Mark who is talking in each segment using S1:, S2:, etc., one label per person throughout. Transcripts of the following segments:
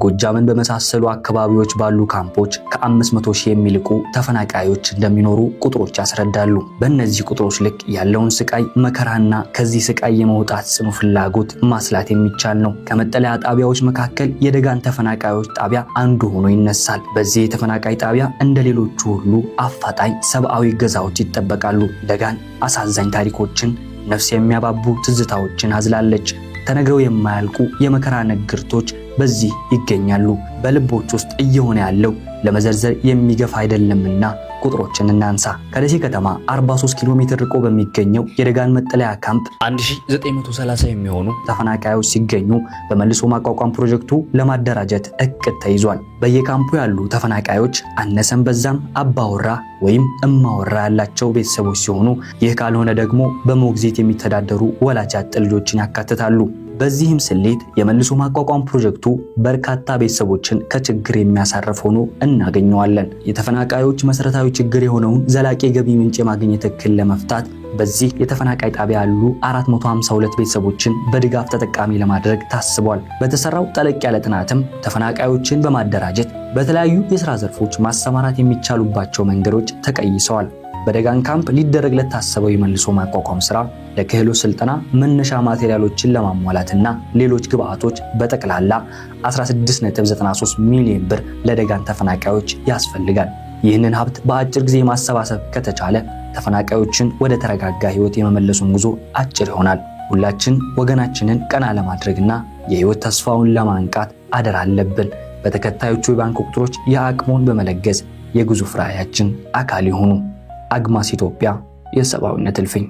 S1: ጎጃምን በመሳሰሉ አካባቢዎች ባሉ ካምፖች ከ500 ሺህ የሚልቁ ተፈናቃዮች እንደሚኖሩ ቁጥሮች ያስረዳሉ። በእነዚህ ቁጥሮች ልክ ያለውን ስቃይ መከራና ከዚህ ስቃይ የመውጣት ጽኑ ፍላጎት ማስላት የሚቻል ነው። ከመጠለያ ጣቢያዎች መካከል የደጋን ተፈናቃዮች ጣቢያ አንዱ ሆኖ ይነሳል። በዚህ የተፈናቃይ ጣቢያ እንደ ሌሎቹ ሁሉ አፋጣኝ ሰብአዊ ገዛዎች ይጠበቃሉ። ደጋን አሳዛኝ ታሪኮችን፣ ነፍስ የሚያባቡ ትዝታዎችን አዝላለች። ተነግረው የማያልቁ የመከራ ንግርቶች በዚህ ይገኛሉ። በልቦች ውስጥ እየሆነ ያለው ለመዘርዘር የሚገፋ አይደለምና ቁጥሮችን እናንሳ። ከደሴ ከተማ 43 ኪሎ ሜትር ርቆ በሚገኘው የደጋን መጠለያ ካምፕ 1930 የሚሆኑ ተፈናቃዮች ሲገኙ በመልሶ ማቋቋም ፕሮጀክቱ ለማደራጀት እቅድ ተይዟል። በየካምፑ ያሉ ተፈናቃዮች አነሰም በዛም አባወራ ወይም እማወራ ያላቸው ቤተሰቦች ሲሆኑ ይህ ካልሆነ ደግሞ በሞግዚት የሚተዳደሩ ወላጅ አጥ ልጆችን ያካትታሉ። በዚህም ስሌት የመልሶ ማቋቋም ፕሮጀክቱ በርካታ ቤተሰቦችን ከችግር የሚያሳርፍ ሆኖ እናገኘዋለን። የተፈናቃዮች መሰረታዊ ችግር የሆነውን ዘላቂ ገቢ ምንጭ የማግኘት እክል ለመፍታት በዚህ የተፈናቃይ ጣቢያ ያሉ 452 ቤተሰቦችን በድጋፍ ተጠቃሚ ለማድረግ ታስቧል። በተሰራው ጠለቅ ያለ ጥናትም ተፈናቃዮችን በማደራጀት በተለያዩ የሥራ ዘርፎች ማሰማራት የሚቻሉባቸው መንገዶች ተቀይሰዋል። በደጋን ካምፕ ሊደረግ ለታሰበው የመልሶ ማቋቋም ስራ ለክህሎት ስልጠና መነሻ ማቴሪያሎችን ለማሟላትና ሌሎች ግብአቶች በጠቅላላ 16.93 ሚሊዮን ብር ለደጋን ተፈናቃዮች ያስፈልጋል። ይህንን ሀብት በአጭር ጊዜ ማሰባሰብ ከተቻለ ተፈናቃዮችን ወደ ተረጋጋ ህይወት የመመለሱን ጉዞ አጭር ይሆናል። ሁላችን ወገናችንን ቀና ለማድረግና የህይወት ተስፋውን ለማንቃት አደራ አለብን። በተከታዮቹ የባንክ ቁጥሮች የአቅሞን በመለገስ የግዙፍ ራዕያችን አካል ይሁኑ። አግማስ ኢትዮጵያ የሰብአዊነት እልፍኝ።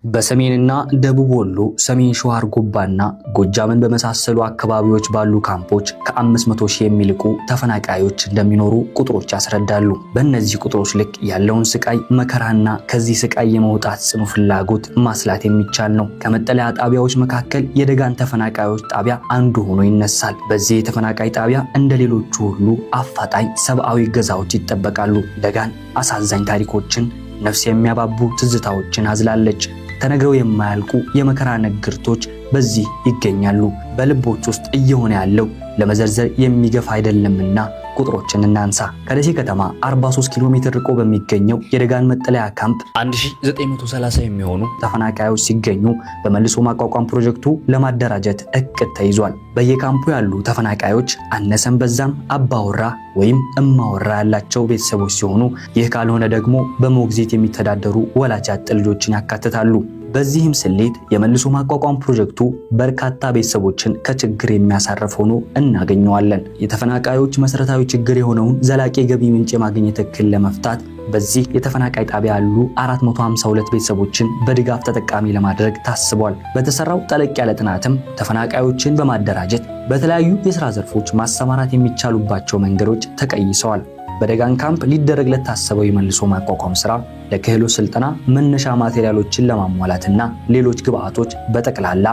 S1: በሰሜንና ደቡብ ወሎ፣ ሰሜን ሸዋ አርጎባና ጎጃምን በመሳሰሉ አካባቢዎች ባሉ ካምፖች ከ500 ሺህ የሚልቁ ተፈናቃዮች እንደሚኖሩ ቁጥሮች ያስረዳሉ። በእነዚህ ቁጥሮች ልክ ያለውን ስቃይ መከራና ከዚህ ስቃይ የመውጣት ጽኑ ፍላጎት ማስላት የሚቻል ነው። ከመጠለያ ጣቢያዎች መካከል የደጋን ተፈናቃዮች ጣቢያ አንዱ ሆኖ ይነሳል። በዚህ የተፈናቃይ ጣቢያ እንደ ሌሎቹ ሁሉ አፋጣኝ ሰብአዊ ገዛዎች ይጠበቃሉ። ደጋን አሳዛኝ ታሪኮችን፣ ነፍስ የሚያባቡ ትዝታዎችን አዝላለች። ተነግረው የማያልቁ የመከራ ንግርቶች በዚህ ይገኛሉ። በልቦች ውስጥ እየሆነ ያለው ለመዘርዘር የሚገፋ አይደለምና ቁጥሮችን እናንሳ። ከደሴ ከተማ 43 ኪሎ ሜትር ርቆ በሚገኘው የደጋን መጠለያ ካምፕ 1930 የሚሆኑ ተፈናቃዮች ሲገኙ በመልሶ ማቋቋም ፕሮጀክቱ ለማደራጀት እቅድ ተይዟል። በየካምፑ ያሉ ተፈናቃዮች አነሰም በዛም አባወራ ወይም እማወራ ያላቸው ቤተሰቦች ሲሆኑ ይህ ካልሆነ ደግሞ በሞግዚት የሚተዳደሩ ወላጅ አጥ ልጆችን ያካትታሉ። በዚህም ስሌት የመልሶ ማቋቋም ፕሮጀክቱ በርካታ ቤተሰቦችን ከችግር የሚያሳርፍ ሆኖ እናገኘዋለን። የተፈናቃዮች መሰረታዊ ችግር የሆነውን ዘላቂ ገቢ ምንጭ የማግኘት እክል ለመፍታት በዚህ የተፈናቃይ ጣቢያ ያሉ 452 ቤተሰቦችን በድጋፍ ተጠቃሚ ለማድረግ ታስቧል። በተሰራው ጠለቅ ያለ ጥናትም ተፈናቃዮችን በማደራጀት በተለያዩ የሥራ ዘርፎች ማሰማራት የሚቻሉባቸው መንገዶች ተቀይሰዋል። በደጋን ካምፕ ሊደረግ ለታሰበው የመልሶ ማቋቋም ስራ ለክህሎት ስልጠና መነሻ ማቴሪያሎችን ለማሟላትና ሌሎች ግብአቶች በጠቅላላ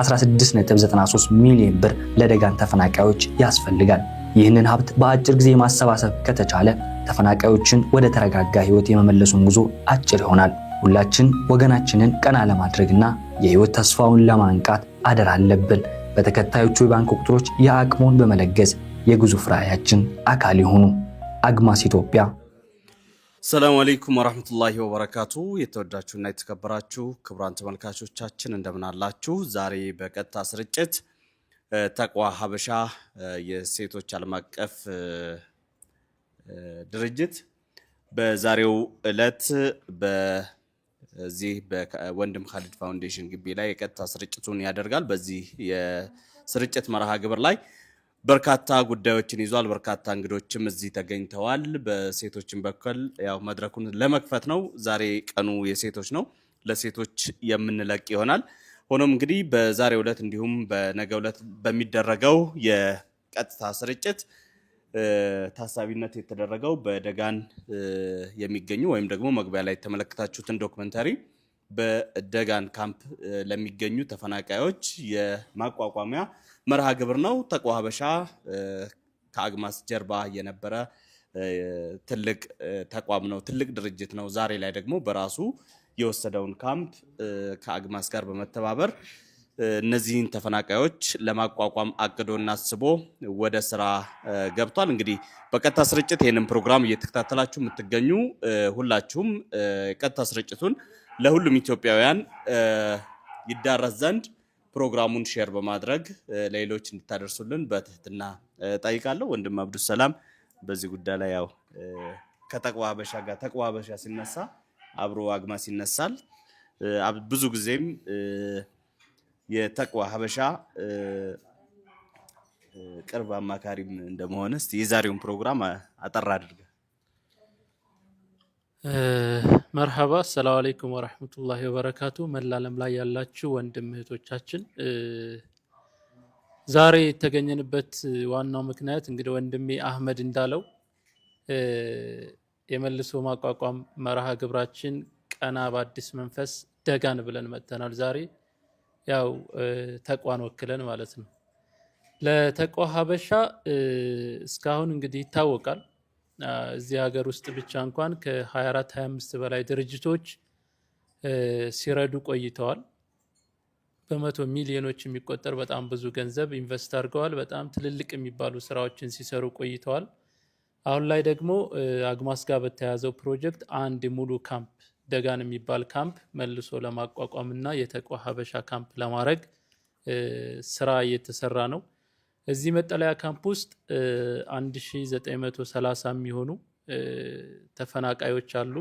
S1: 16.93 ሚሊዮን ብር ለደጋን ተፈናቃዮች ያስፈልጋል። ይህንን ሀብት በአጭር ጊዜ ማሰባሰብ ከተቻለ ተፈናቃዮችን ወደ ተረጋጋ ህይወት የመመለሱን ጉዞ አጭር ይሆናል። ሁላችን ወገናችንን ቀና ለማድረግና የህይወት ተስፋውን ለማንቃት አደራ አለብን። በተከታዮቹ የባንክ ቁጥሮች የአቅሞን በመለገስ የግዙፍ ራዕያችን አካል ይሁኑ። አግማስ ኢትዮጵያ።
S2: ሰላም አለይኩም ወራህመቱላሂ ወበረካቱ። የተወዳችሁና የተከበራችሁ ክቡራን ተመልካቾቻችን እንደምን አላችሁ? ዛሬ በቀጥታ ስርጭት ተቅዋ ሀበሻ የሴቶች ዓለም አቀፍ ድርጅት በዛሬው ዕለት በዚህ በወንድም ካሊድ ፋውንዴሽን ግቢ ላይ የቀጥታ ስርጭቱን ያደርጋል። በዚህ የስርጭት መርሃ ግብር ላይ በርካታ ጉዳዮችን ይዟል። በርካታ እንግዶችም እዚህ ተገኝተዋል። በሴቶችን በኩል ያው መድረኩን ለመክፈት ነው። ዛሬ ቀኑ የሴቶች ነው። ለሴቶች የምንለቅ ይሆናል። ሆኖም እንግዲህ በዛሬው ዕለት እንዲሁም በነገው ዕለት በሚደረገው የቀጥታ ስርጭት ታሳቢነት የተደረገው በደጋን የሚገኙ ወይም ደግሞ መግቢያ ላይ የተመለከታችሁትን ዶክመንታሪ በደጋን ካምፕ ለሚገኙ ተፈናቃዮች የማቋቋሚያ መርሃ ግብር ነው። ተቅዋ ሀበሻ ከአግማስ ጀርባ የነበረ ትልቅ ተቋም ነው፣ ትልቅ ድርጅት ነው። ዛሬ ላይ ደግሞ በራሱ የወሰደውን ካምፕ ከአግማስ ጋር በመተባበር እነዚህን ተፈናቃዮች ለማቋቋም አቅዶና አስቦ ወደ ስራ ገብቷል። እንግዲህ በቀጥታ ስርጭት ይህንን ፕሮግራም እየተከታተላችሁ የምትገኙ ሁላችሁም ቀጥታ ስርጭቱን ለሁሉም ኢትዮጵያውያን ይዳረስ ዘንድ ፕሮግራሙን ሼር በማድረግ ለሌሎች እንድታደርሱልን በትህትና ጠይቃለሁ። ወንድም አብዱሰላም በዚህ ጉዳይ ላይ ያው ከተቅዋ ሀበሻ ጋር ተቅዋ ሀበሻ ሲነሳ አብሮ አግማስ ይነሳል። ብዙ ጊዜም የተቅዋ ሀበሻ ቅርብ አማካሪም እንደመሆነ እስቲ የዛሬውን ፕሮግራም አጠር አድርገ
S3: መርሐባ ሰላም አለይኩም ወራህመቱላሂ ወበረካቱ። መላለም ላይ ያላችሁ ወንድም እህቶቻችን ዛሬ የተገኘንበት ዋናው ምክንያት እንግዲህ ወንድሜ አህመድ እንዳለው የመልሶ ማቋቋም መርሃ ግብራችን ቀና በአዲስ መንፈስ ደጋን ብለን መጥተናል። ዛሬ ያው ተቋን ወክለን ማለት ነው። ለተቋ ሀበሻ እስካሁን እንግዲህ ይታወቃል እዚህ ሀገር ውስጥ ብቻ እንኳን ከ24-25 በላይ ድርጅቶች ሲረዱ ቆይተዋል። በመቶ ሚሊዮኖች የሚቆጠር በጣም ብዙ ገንዘብ ኢንቨስት አድርገዋል። በጣም ትልልቅ የሚባሉ ስራዎችን ሲሰሩ ቆይተዋል። አሁን ላይ ደግሞ አግማስ ጋር በተያዘው ፕሮጀክት አንድ ሙሉ ካምፕ ደጋን የሚባል ካምፕ መልሶ ለማቋቋም እና የተቋ ሀበሻ ካምፕ ለማድረግ ስራ እየተሰራ ነው። እዚህ መጠለያ ካምፕ ውስጥ 1930 የሚሆኑ ተፈናቃዮች አሉ።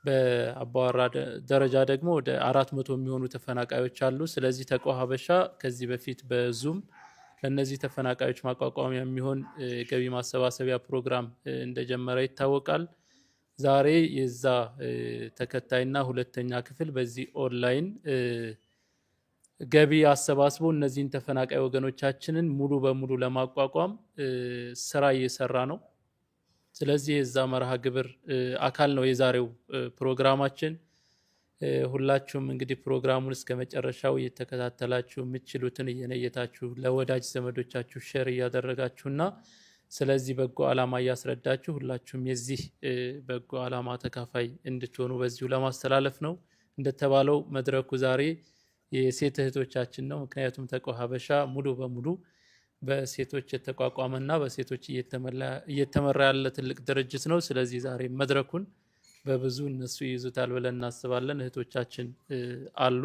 S3: በአባወራ ደረጃ ደግሞ ወደ 400 የሚሆኑ ተፈናቃዮች አሉ። ስለዚህ ተቋ ሀበሻ ከዚህ በፊት በዙም ለነዚህ ተፈናቃዮች ማቋቋሚያ የሚሆን ገቢ ማሰባሰቢያ ፕሮግራም እንደጀመረ ይታወቃል። ዛሬ የዛ ተከታይና ሁለተኛ ክፍል በዚህ ኦንላይን ገቢ አሰባስቦ እነዚህን ተፈናቃይ ወገኖቻችንን ሙሉ በሙሉ ለማቋቋም ስራ እየሰራ ነው። ስለዚህ የዛ መርሃ ግብር አካል ነው የዛሬው ፕሮግራማችን። ሁላችሁም እንግዲህ ፕሮግራሙን እስከ መጨረሻው እየተከታተላችሁ የምትችሉትን እየነየታችሁ ለወዳጅ ዘመዶቻችሁ ሼር እያደረጋችሁና ስለዚህ በጎ ዓላማ እያስረዳችሁ ሁላችሁም የዚህ በጎ ዓላማ ተካፋይ እንድትሆኑ በዚሁ ለማስተላለፍ ነው። እንደተባለው መድረኩ ዛሬ የሴት እህቶቻችን ነው። ምክንያቱም ተቋ ሀበሻ ሙሉ በሙሉ በሴቶች የተቋቋመና በሴቶች እየተመራ ያለ ትልቅ ድርጅት ነው። ስለዚህ ዛሬ መድረኩን በብዙ እነሱ ይይዙታል ብለን እናስባለን። እህቶቻችን አሉ።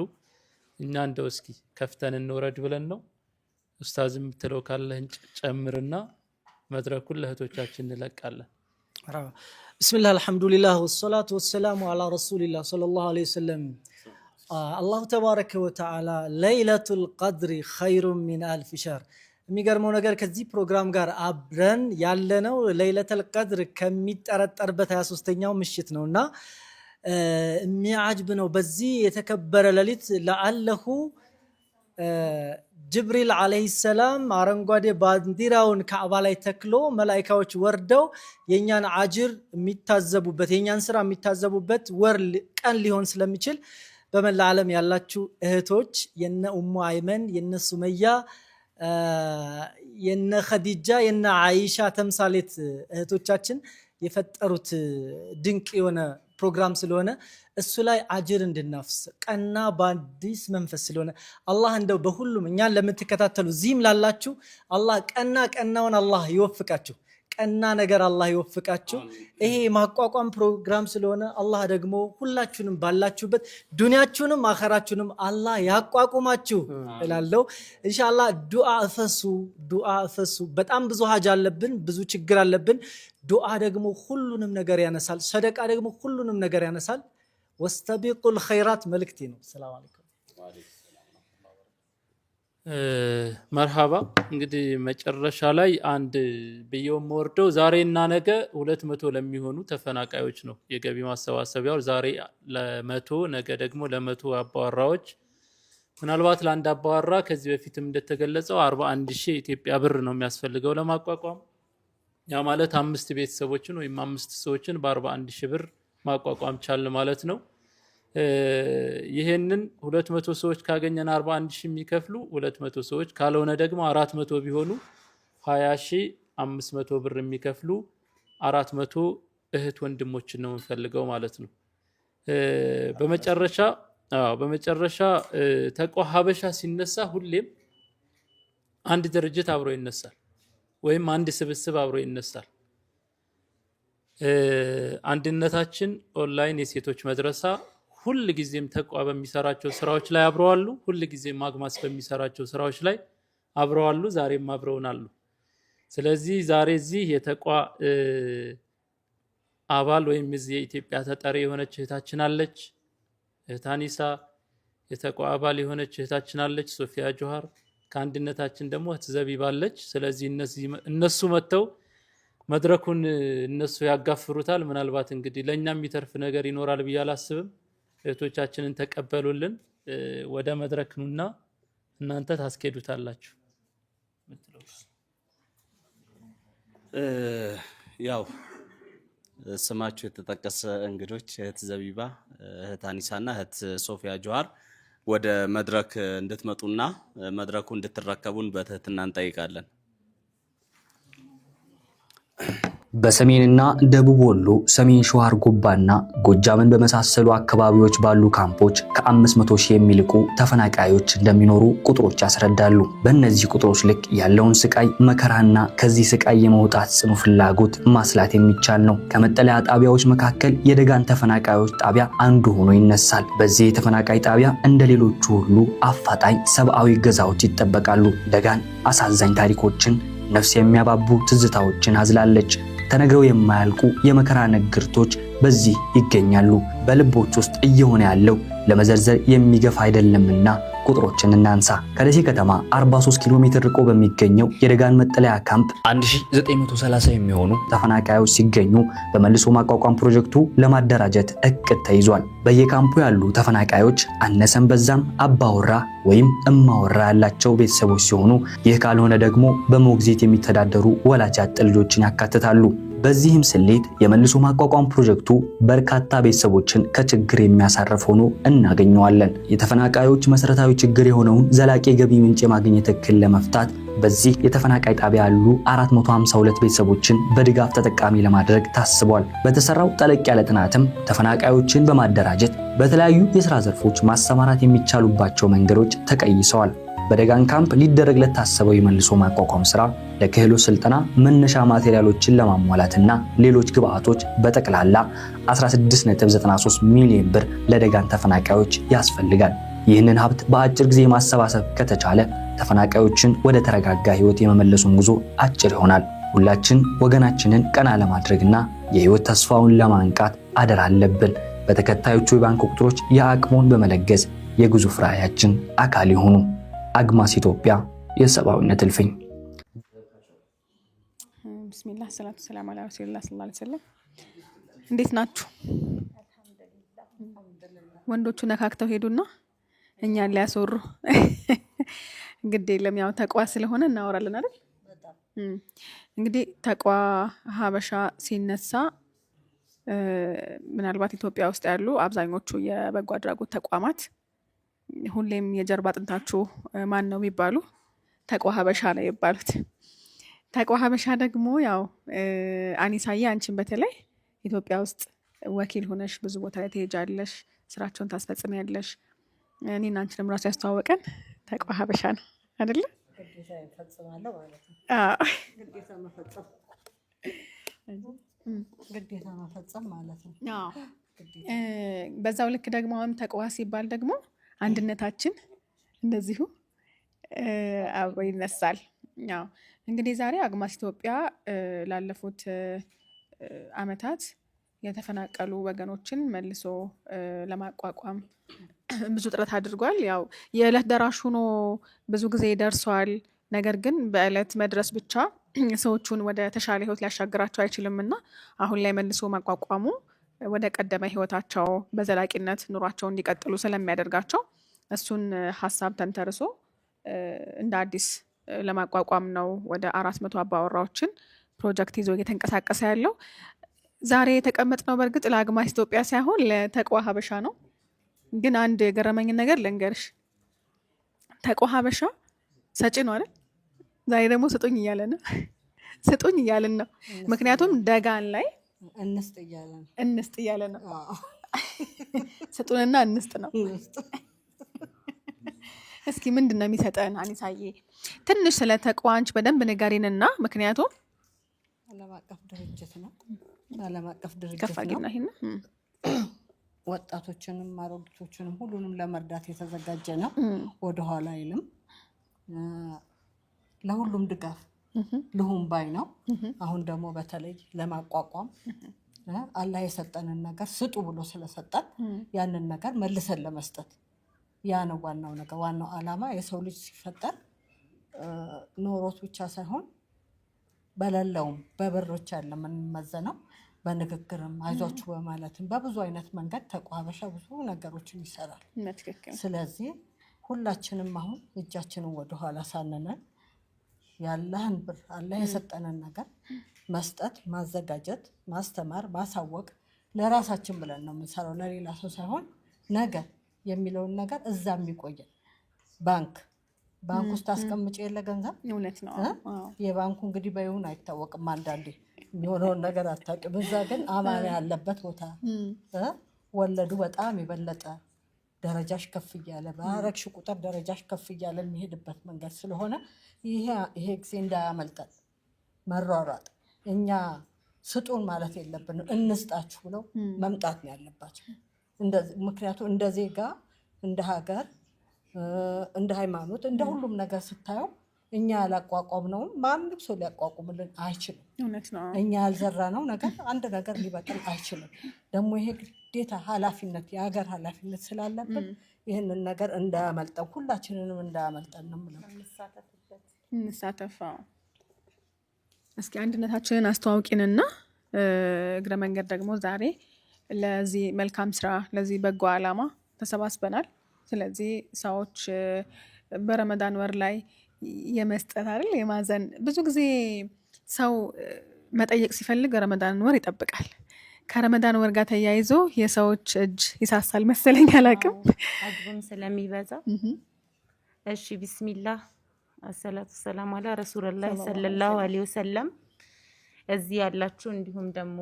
S3: እኛ እንደው እስኪ ከፍተን እንውረድ ብለን ነው። ኡስታዝም ትለው ካለህን ጨምርና መድረኩን ለእህቶቻችን እንለቃለን።
S4: ቢስሚላህ አልሐምዱሊላህ ወሰላቱ ወሰላሙ አላ ረሱሊላህ ሰለላሁ ዐለይሂ ወሰለም። አላሁ ተባረከ ወተዓላ ለይለቱል ቀድሪ ኸይሩን ሚን አልፍ ሸህር። የሚገርመው ነገር ከዚህ ፕሮግራም ጋር አብረን ያለነው ለይለቱል ቀድር ከሚጠረጠርበት 23ኛው ምሽት ነውና የሚያጅብ ነው። በዚህ የተከበረ ሌሊት ለአለሁ ጅብሪል አለይሂ ሰላም አረንጓዴ ባንዲራውን ካዕባ ላይ ተክሎ መላኢካዎች ወርደው የኛን አጅር የሚታዘቡበት የኛን ስራ የሚታዘቡበት ወር ቀን ሊሆን ስለሚችል በመላ ዓለም ያላችሁ እህቶች የነ ኡሙ አይመን የነ ሱመያ የነ ኸዲጃ የነ አይሻ ተምሳሌት እህቶቻችን የፈጠሩት ድንቅ የሆነ ፕሮግራም ስለሆነ እሱ ላይ አጅር እንድናፍስ ቀና በአዲስ መንፈስ ስለሆነ አላህ እንደው በሁሉም እኛን ለምትከታተሉ ዚህም ላላችሁ አላህ ቀናውን አላህ ይወፍቃችሁ። ቀና ነገር አላህ ይወፍቃችሁ። ይሄ ማቋቋም ፕሮግራም ስለሆነ አላህ ደግሞ ሁላችሁንም ባላችሁበት ዱንያችሁንም አኸራችሁንም አላህ ያቋቁማችሁ እላለሁ። ኢንሻአላህ ዱዓ እፈሱ። በጣም ብዙ ሀጅ አለብን፣ ብዙ ችግር አለብን። ዱዓ ደግሞ ሁሉንም ነገር ያነሳል። ሰደቃ ደግሞ ሁሉንም ነገር ያነሳል። ወስተቢቁል ኸይራት መልክቴ ነው። ሰላም አለይኩም።
S3: መርሃባ። እንግዲህ መጨረሻ ላይ አንድ ብየው ወርደው ዛሬና ነገ 200 ለሚሆኑ ተፈናቃዮች ነው የገቢ ማሰባሰቢያው። ዛሬ ለ100 ነገ ደግሞ ለ100 አባወራዎች። ምናልባት ለአንድ አባወራ ከዚህ በፊትም እንደተገለጸው 41,000 ኢትዮጵያ ብር ነው የሚያስፈልገው ለማቋቋም። ያ ማለት 5 ቤተሰቦችን ወይም 5 ሰዎችን በ41,000 ብር ማቋቋም ቻል ማለት ነው። ይሄንን 200 ሰዎች ካገኘን 41,000 የሚከፍሉ 200 ሰዎች ካልሆነ ደግሞ 400 ቢሆኑ 20,500 ብር የሚከፍሉ 400 እህት ወንድሞችን ነው የምንፈልገው ማለት ነው። በመጨረሻ በመጨረሻ ተቋ ሀበሻ ሲነሳ ሁሌም አንድ ድርጅት አብሮ ይነሳል ወይም አንድ ስብስብ አብሮ ይነሳል። አንድነታችን ኦንላይን የሴቶች መድረሳ ሁል ጊዜም ተቋ በሚሰራቸው ስራዎች ላይ አብረዋሉ። ሁል ጊዜም አግማስ በሚሰራቸው ስራዎች ላይ አብረዋሉ። ዛሬም አብረውናሉ። ስለዚህ ዛሬ እዚህ የተቋ አባል ወይም እዚህ የኢትዮጵያ ተጠሪ የሆነች እህታችን አለች፣ እህታኒሳ። የተቋ አባል የሆነች እህታችን አለች፣ ሶፊያ ጆሃር። ከአንድነታችን ደግሞ እህት ዘቢባ አለች። ስለዚህ እነሱ መጥተው መድረኩን እነሱ ያጋፍሩታል። ምናልባት እንግዲህ ለእኛም የሚተርፍ ነገር ይኖራል ብዬ አላስብም። እህቶቻችንን ተቀበሉልን። ወደ መድረክ ኑና እናንተ ታስኬዱታላችሁ።
S2: ያው ስማችሁ የተጠቀሰ እንግዶች እህት ዘቢባ፣ እህት አኒሳና እህት ሶፊያ ጆሃር ወደ መድረክ እንድትመጡና መድረኩ እንድትረከቡን በትህትና እንጠይቃለን።
S1: በሰሜንና ደቡብ ወሎ፣ ሰሜን ሸዋ አርጎባና ጎጃምን በመሳሰሉ አካባቢዎች ባሉ ካምፖች ከ500 ሺህ የሚልቁ ተፈናቃዮች እንደሚኖሩ ቁጥሮች ያስረዳሉ። በእነዚህ ቁጥሮች ልክ ያለውን ስቃይ መከራና ከዚህ ስቃይ የመውጣት ጽኑ ፍላጎት ማስላት የሚቻል ነው። ከመጠለያ ጣቢያዎች መካከል የደጋን ተፈናቃዮች ጣቢያ አንዱ ሆኖ ይነሳል። በዚህ የተፈናቃይ ጣቢያ እንደ ሌሎቹ ሁሉ አፋጣኝ ሰብአዊ ገዛዎች ይጠበቃሉ። ደጋን አሳዛኝ ታሪኮችን፣ ነፍስ የሚያባቡ ትዝታዎችን አዝላለች። ተነግረው የማያልቁ የመከራ ንግርቶች በዚህ ይገኛሉ። በልቦች ውስጥ እየሆነ ያለው ለመዘርዘር የሚገፋ አይደለምና ቁጥሮችን እናንሳ። ከደሴ ከተማ 43 ኪሎ ሜትር ርቆ በሚገኘው የደጋን መጠለያ ካምፕ 1930 የሚሆኑ ተፈናቃዮች ሲገኙ በመልሶ ማቋቋም ፕሮጀክቱ ለማደራጀት እቅድ ተይዟል። በየካምፑ ያሉ ተፈናቃዮች አነሰም በዛም አባወራ ወይም እማወራ ያላቸው ቤተሰቦች ሲሆኑ ይህ ካልሆነ ደግሞ በሞግዚት የሚተዳደሩ ወላጅ አጥ ልጆችን ያካትታሉ። በዚህም ስሌት የመልሶ ማቋቋም ፕሮጀክቱ በርካታ ቤተሰቦችን ከችግር የሚያሳርፍ ሆኖ እናገኘዋለን። የተፈናቃዮች መሰረታዊ ችግር የሆነውን ዘላቂ ገቢ ምንጭ የማግኘት እክል ለመፍታት በዚህ የተፈናቃይ ጣቢያ ያሉ 452 ቤተሰቦችን በድጋፍ ተጠቃሚ ለማድረግ ታስቧል። በተሰራው ጠለቅ ያለ ጥናትም ተፈናቃዮችን በማደራጀት በተለያዩ የሥራ ዘርፎች ማሰማራት የሚቻሉባቸው መንገዶች ተቀይሰዋል። በደጋን ካምፕ ሊደረግ ለታሰበው የመልሶ ማቋቋም ስራ ለክህሎት ስልጠና መነሻ ማቴሪያሎችን ለማሟላትና ሌሎች ግብአቶች በጠቅላላ 16.93 ሚሊዮን ብር ለደጋን ተፈናቃዮች ያስፈልጋል። ይህንን ሀብት በአጭር ጊዜ ማሰባሰብ ከተቻለ ተፈናቃዮችን ወደ ተረጋጋ ህይወት የመመለሱን ጉዞ አጭር ይሆናል። ሁላችን ወገናችንን ቀና ለማድረግና የህይወት ተስፋውን ለማንቃት አደራ አለብን። በተከታዮቹ የባንክ ቁጥሮች የአቅሞን በመለገስ የግዙፍ ራዕያችን አካል ይሁኑ። አግማስ ኢትዮጵያ የሰብአዊነት እልፍኝ።
S5: ቢስሚላህ ሰላቱ ሰላም አላ ረሱሊላህ ሰለላሁ ዐለይሂ ወሰለም። እንዴት ናችሁ? ወንዶቹ ነካክተው ሄዱና እኛን ሊያስወሩ ግድ የለም ያው ተቋ ስለሆነ እናወራለን አይደል? እንግዲህ ተቋ ሀበሻ ሲነሳ ምናልባት ኢትዮጵያ ውስጥ ያሉ አብዛኞቹ የበጎ አድራጎት ተቋማት ሁሌም የጀርባ አጥንታችሁ ማን ነው የሚባሉ ተቋ ሀበሻ ነው የሚባሉት። ተቋ ሀበሻ ደግሞ ያው አኒሳዬ አንቺን በተለይ ኢትዮጵያ ውስጥ ወኪል ሆነሽ ብዙ ቦታ ላይ ትሄጃለሽ፣ ስራቸውን ታስፈጽሚያለሽ። እኔና አንቺንም ራሱ ያስተዋወቀን ተቋ ሀበሻ ነው አይደለ? ግዴታ ይፈጽማለሁ ማለት ነው።
S6: ግዴታ መፈጸም ማለት ነው።
S5: በዛው ልክ ደግሞ አሁን ተቋ ሲባል ደግሞ አንድነታችን እንደዚሁ አብሮ ይነሳል። ያው እንግዲህ ዛሬ አግማስ ኢትዮጵያ ላለፉት አመታት የተፈናቀሉ ወገኖችን መልሶ ለማቋቋም ብዙ ጥረት አድርጓል። ያው የዕለት ደራሽ ሆኖ ብዙ ጊዜ ደርሷል። ነገር ግን በዕለት መድረስ ብቻ ሰዎቹን ወደ ተሻለ ህይወት ሊያሻግራቸው አይችልምና አሁን ላይ መልሶ ማቋቋሙ ወደ ቀደመ ህይወታቸው በዘላቂነት ኑሯቸው እንዲቀጥሉ ስለሚያደርጋቸው እሱን ሀሳብ ተንተርሶ እንደ አዲስ ለማቋቋም ነው ወደ 400 አባወራዎችን ፕሮጀክት ይዞ እየተንቀሳቀሰ ያለው። ዛሬ የተቀመጥነው በእርግጥ ለአግማስ ኢትዮጵያ ሳይሆን ለተቋ ሀበሻ ነው። ግን አንድ የገረመኝ ነገር ልንገርሽ። ተቋ ሀበሻ ሰጪ ነው አይደል? ዛሬ ደግሞ ስጡኝ እያለን ነው። ምክንያቱም ደጋን ላይ እንስጥ እያለን ነው። ስጡንና እንስጥ ነው። እስኪ ምንድነው የሚሰጠን አኒሳዬ? ትንሽ ስለ ተቅዋ አንቺ በደንብ ንገሪንና፣ ምክንያቱም
S6: ዓለም አቀፍ ድርጅት ነው። ዓለም አቀፍ ድርጅት
S5: ከፋጊና
S6: ነው።
S5: ይሄን
S6: ወጣቶችንም አሮጊቶችንም ሁሉንም ለመርዳት የተዘጋጀ ነው። ወደኋላ አይልም። ለሁሉም ድጋፍ ልሁም ባይ ነው። አሁን ደግሞ በተለይ ለማቋቋም አላህ የሰጠንን ነገር ስጡ ብሎ ስለሰጠን ያንን ነገር መልሰን ለመስጠት ያ ነው ዋናው ነገር። ዋናው ዓላማ የሰው ልጅ ሲፈጠር ኖሮት ብቻ ሳይሆን በሌለውም በብሮች ያለ የምንመዘነው በንግግርም አይዟችሁ በማለትም በብዙ አይነት መንገድ ተቅዋ ሀበሻ ብዙ ነገሮችን ይሰራል። ስለዚህ ሁላችንም አሁን እጃችንን ወደኋላ ሳንነን ያለህን ብር አላህ የሰጠንን ነገር መስጠት፣ ማዘጋጀት፣ ማስተማር፣ ማሳወቅ ለራሳችን ብለን ነው የምንሰራው፣ ለሌላ ሰው ሳይሆን ነገ የሚለውን ነገር እዛ የሚቆየን ባንክ ውስጥ አስቀምጬ የለ ገንዘብ
S5: እውነት ነው።
S6: የባንኩ እንግዲህ በይሁን አይታወቅም፣ አንዳንዴ የሚሆነውን ነገር አታውቅም። እዛ ግን አማና ያለበት ቦታ ወለዱ በጣም የበለጠ ደረጃሽ ከፍ እያለ ባረግሽ ቁጥር ደረጃሽ ከፍ እያለ የሚሄድበት መንገድ ስለሆነ ይሄ ጊዜ እንዳያመልጠን መሯሯጥ፣ እኛ ስጡን ማለት የለብንም፣ እንስጣችሁ ብለው መምጣት ነው ያለባቸው። ምክንያቱም እንደ ዜጋ፣ እንደ ሀገር፣ እንደ ሃይማኖት፣ እንደ ሁሉም ነገር ስታየው እኛ ያላቋቋምነውን ማንም ሰው ሊያቋቁምልን አይችልም። እኛ ያልዘራነው ነገር አንድ ነገር ሊበቅል አይችልም። ደግሞ ይሄ ግዴታ ኃላፊነት የሀገር ኃላፊነት ስላለብን ይህንን ነገር እንዳያመልጠን ሁላችንንም እንዳያመልጠን ነው የምለው።
S5: እንሳተፋው። እስኪ አንድነታችንን አስተዋውቂንና እግረ መንገድ ደግሞ ዛሬ ለዚህ መልካም ስራ ለዚህ በጎ ዓላማ ተሰባስበናል። ስለዚህ ሰዎች በረመዳን ወር ላይ የመስጠት አይደል የማዘን ብዙ ጊዜ ሰው መጠየቅ ሲፈልግ ረመዳን ወር ይጠብቃል። ከረመዳን ወር ጋር ተያይዞ የሰዎች እጅ ይሳሳል መሰለኝ፣ አላውቅም
S7: አግቡም ስለሚበዛ። እሺ ቢስሚላህ አሰላቱ ሰላም አላ ረሱላህ ሰለላሁ ዐለይሂ ወሰለም። እዚህ ያላችሁ እንዲሁም ደግሞ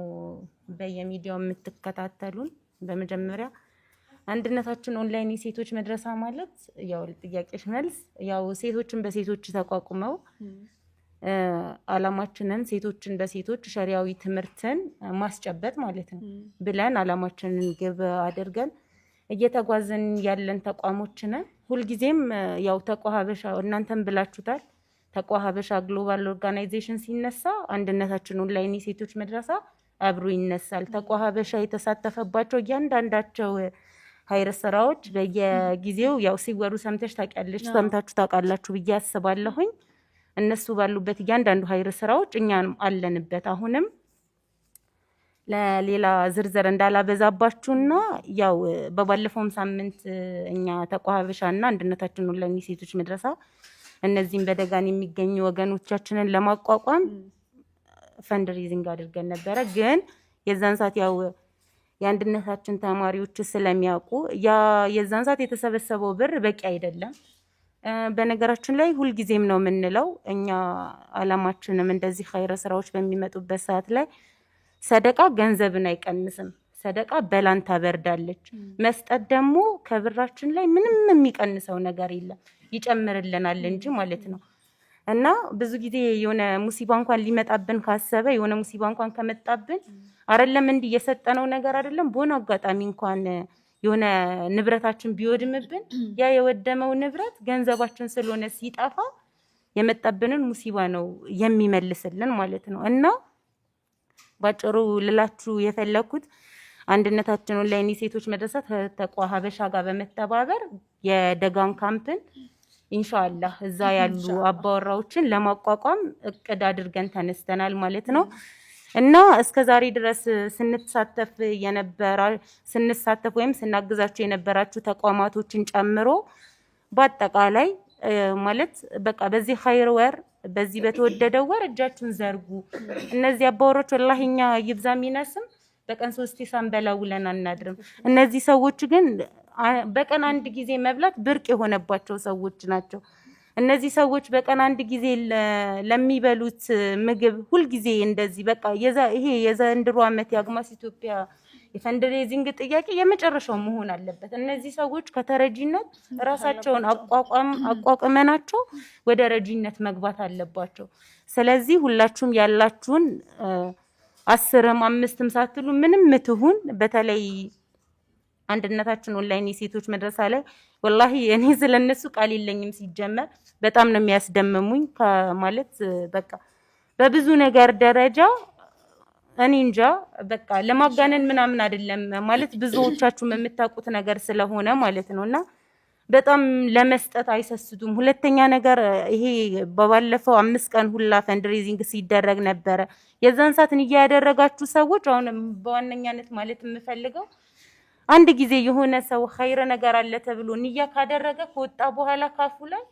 S7: በየሚዲያው የምትከታተሉን በመጀመሪያ አንድነታችን ኦንላይን የሴቶች መድረሳ ማለት ያው ጥያቄሽ መልስ ያው ሴቶችን በሴቶች ተቋቁመው አላማችንን ሴቶችን በሴቶች ሸሪዓዊ ትምህርትን ማስጨበጥ ማለት ነው ብለን አላማችንን ግብ አድርገን እየተጓዘን ያለን ተቋሞች ነን። ሁልጊዜም ያው ተቅዋ ሀበሻ እናንተም ብላችሁታል። ተቅዋ ሀበሻ ግሎባል ኦርጋናይዜሽን ሲነሳ አንድነታችን ኦንላይን የሴቶች መድረሳ አብሮ ይነሳል። ተቅዋ ሀበሻ የተሳተፈባቸው እያንዳንዳቸው ሀይር ስራዎች በየጊዜው ያው ሲወሩ ሰምተሽ ታውቂያለሽ፣ ሰምታችሁ ታውቃላችሁ ብዬ አስባለሁኝ። እነሱ ባሉበት እያንዳንዱ ሀይር ስራዎች እኛም አለንበት። አሁንም ለሌላ ዝርዝር እንዳላበዛባችሁና ያው በባለፈውም ሳምንት እኛ ተቅዋ ሀበሻና አንድነታችን ኦንላይን የሴቶች መድረሳ እነዚህም በደጋን የሚገኙ ወገኖቻችንን ለማቋቋም ፈንድሬዚንግ አድርገን ነበረ። ግን የዛን ሰዓት ያው የአንድነታችን ተማሪዎች ስለሚያውቁ የዛን ሰዓት የተሰበሰበው ብር በቂ አይደለም። በነገራችን ላይ ሁልጊዜም ነው የምንለው እኛ አላማችንም እንደዚህ ኸይረ ስራዎች በሚመጡበት ሰዓት ላይ ሰደቃ ገንዘብን አይቀንስም። ሰደቃ በላን ታበርዳለች። መስጠት ደግሞ ከብራችን ላይ ምንም የሚቀንሰው ነገር የለም፣ ይጨምርልናል እንጂ ማለት ነው። እና ብዙ ጊዜ የሆነ ሙሲባ እንኳን ሊመጣብን ካሰበ የሆነ ሙሲባ እንኳን ከመጣብን አይደለም እንዲህ የሰጠነው ነገር አይደለም በሆነ አጋጣሚ እንኳን የሆነ ንብረታችን ቢወድምብን ያ የወደመው ንብረት ገንዘባችን ስለሆነ ሲጠፋ የመጣብንን ሙሲባ ነው የሚመልስልን ማለት ነው። እና ባጭሩ ልላችሁ የፈለኩት አንድነታችን ኦንላይን የሴቶች መድረሳ ተቅዋ ሀበሻ ጋር በመተባበር የደጋን ካምፕን ኢንሻአላህ እዛ ያሉ አባወራዎችን ለማቋቋም እቅድ አድርገን ተነስተናል ማለት ነው። እና እስከዛሬ ድረስ ስንሳተፍ ወይም ስናግዛቸው የነበራችሁ ተቋማቶችን ጨምሮ በአጠቃላይ ማለት በቃ በዚህ ኸይር ወር በዚህ በተወደደው ወር እጃችሁን ዘርጉ። እነዚህ አባወራዎች ወላሂ እኛ ይብዛ ሚነስም በቀን 3 ሳንበላ ውለን አናድርም። እነዚህ ሰዎች ግን በቀን አንድ ጊዜ መብላት ብርቅ የሆነባቸው ሰዎች ናቸው። እነዚህ ሰዎች በቀን አንድ ጊዜ ለሚበሉት ምግብ ሁልጊዜ እንደዚህ በቃ ይሄ የዘንድሮ ዓመት የአግማስ ኢትዮጵያ የፈንድሬዚንግ ጥያቄ የመጨረሻው መሆን አለበት። እነዚህ ሰዎች ከተረጂነት ራሳቸውን አቋቁመናቸው ወደ ረጂነት መግባት አለባቸው። ስለዚህ ሁላችሁም ያላችሁን 10ም 5ም ሳትሉ ምንም ምትሁን በተለይ አንድነታችን ኦንላይን የሴቶች መድረሳ ላይ ወላሂ እኔ ስለነሱ ቃል የለኝም። ሲጀመር በጣም ነው የሚያስደምሙኝ ማለት በቃ በብዙ ነገር ደረጃ እኔ እንጃ በቃ ለማጋነን ምናምን አይደለም ማለት ብዙዎቻችሁ የምታውቁት ነገር ስለሆነ ማለት ነውና በጣም ለመስጠት አይሰስቱም። ሁለተኛ ነገር ይሄ በባለፈው 5 ቀን ሁላ ፈንድሬዚንግ ሲደረግ ነበረ። የዛን ሰዓት ንያ ያደረጋችሁ ሰዎች አሁን በዋነኛነት ማለት የምፈልገው አንድ ጊዜ የሆነ ሰው ኸይር ነገር አለ ተብሎ ንያ ካደረገ ከወጣ በኋላ ካፉ ላይ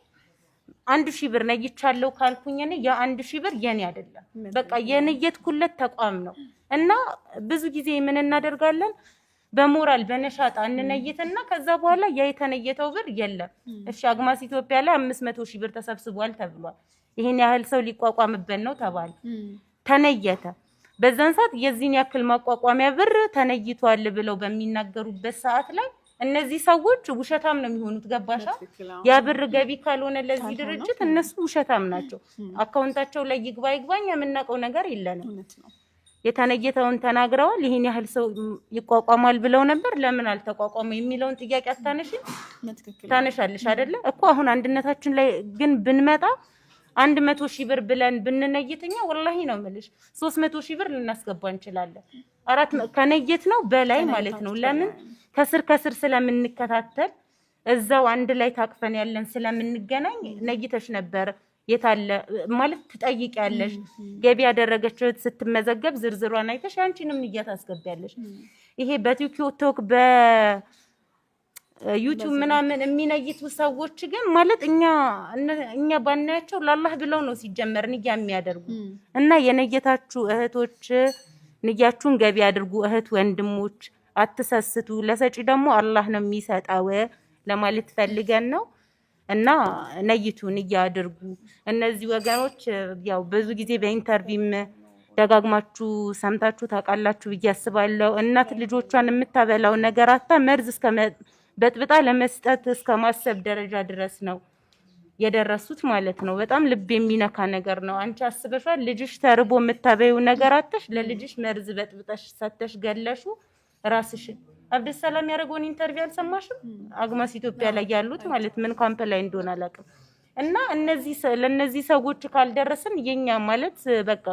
S7: 1000 ብር ነይቻለሁ ካልኩኝ እኔ ያ 1000 ብር የኔ አይደለም። በቃ የነየትኩለት ተቋም ነው እና ብዙ ጊዜ ምን እናደርጋለን በሞራል በነሻጣ እንነይትና ከዛ በኋላ ያ የተነየተው ብር የለም። እሺ አግማስ ኢትዮጵያ ላይ 500,000 ብር ተሰብስቧል ተብሏል። ይሄን ያህል ሰው ሊቋቋምበት ነው ተባለ። ተነየተ። በዛን ሰዓት የዚህን ያክል ማቋቋሚያ ብር ተነይቷል ብለው በሚናገሩበት ሰዓት ላይ እነዚህ ሰዎች ውሸታም ነው የሚሆኑት። ገባሻ? ያ ብር ገቢ ካልሆነ ለዚህ ድርጅት እነሱ ውሸታም ናቸው። አካውንታቸው ላይ ይግባኝ የምናውቀው ነገር የለንም። የተነየተውን ተናግረዋል። ይሄን ያህል ሰው ይቋቋማል ብለው ነበር። ለምን አልተቋቋመ የሚለውን ጥያቄ ታነሻለሽ አይደለ እኮ። አሁን አንድነታችን ላይ ግን ብንመጣ 100,000 ብር ብለን ብንነይተኛ ወላሂ ነው የምልሽ 300,000 ብር ልናስገባ እንችላለን። ከነየት ነው በላይ ማለት ነው። ለምን ከስር ስለምንከታተል እዛው አንድ ላይ ታቅፈን ያለን ስለምንገናኝ ነይተሽ ነበር የታለ ማለት ትጠይቂያለሽ። ገቢ ያደረገችው ስትመዘገብ ዝርዝሯን አይተሽ አንቺንም ንያ ታስገቢያለሽ። ይሄ በቲክቶክ በዩቲዩብ ምናምን የሚነይቱ ሰዎች ግን ማለት እኛ ባናያቸው ለአላህ ብለው ነው ሲጀመር ንያ የሚያደርጉ እና የነየታችሁ እህቶች ንያችሁን ገቢ አድርጉ። እህት ወንድሞች አትሰስቱ። ለሰጪ ደግሞ አላህ ነው የሚሰጣው ለማለት ፈልገን ነው። እና ነይቱን ያድርጉ። እነዚህ ወገኖች ያው ብዙ ጊዜ በኢንተርቪውም ደጋግማችሁ ሰምታችሁ ታውቃላችሁ ብዬ አስባለሁ። እናት ልጆቿን የምታበላው ነገር አታ መርዝ እስከ በጥብጣ ለመስጠት እስከ ማሰብ ደረጃ ድረስ ነው የደረሱት ማለት ነው። በጣም ልብ የሚነካ ነገር ነው። አንቺ አስበሻል? ልጅሽ ተርቦ የምታበይው ነገር አተሽ ለልጅሽ መርዝ በጥብጣሽ ሰተሽ ገለሹ ራስሽን። አብዱሰላም ያደረገውን ኢንተርቪው አልሰማሽም? አግማስ ኢትዮጵያ ላይ ያሉት ማለት ምን ካምፕ ላይ እንደሆነ አላውቅም። እና ለነዚህ ሰዎች ካልደረስን የኛ ማለት በቃ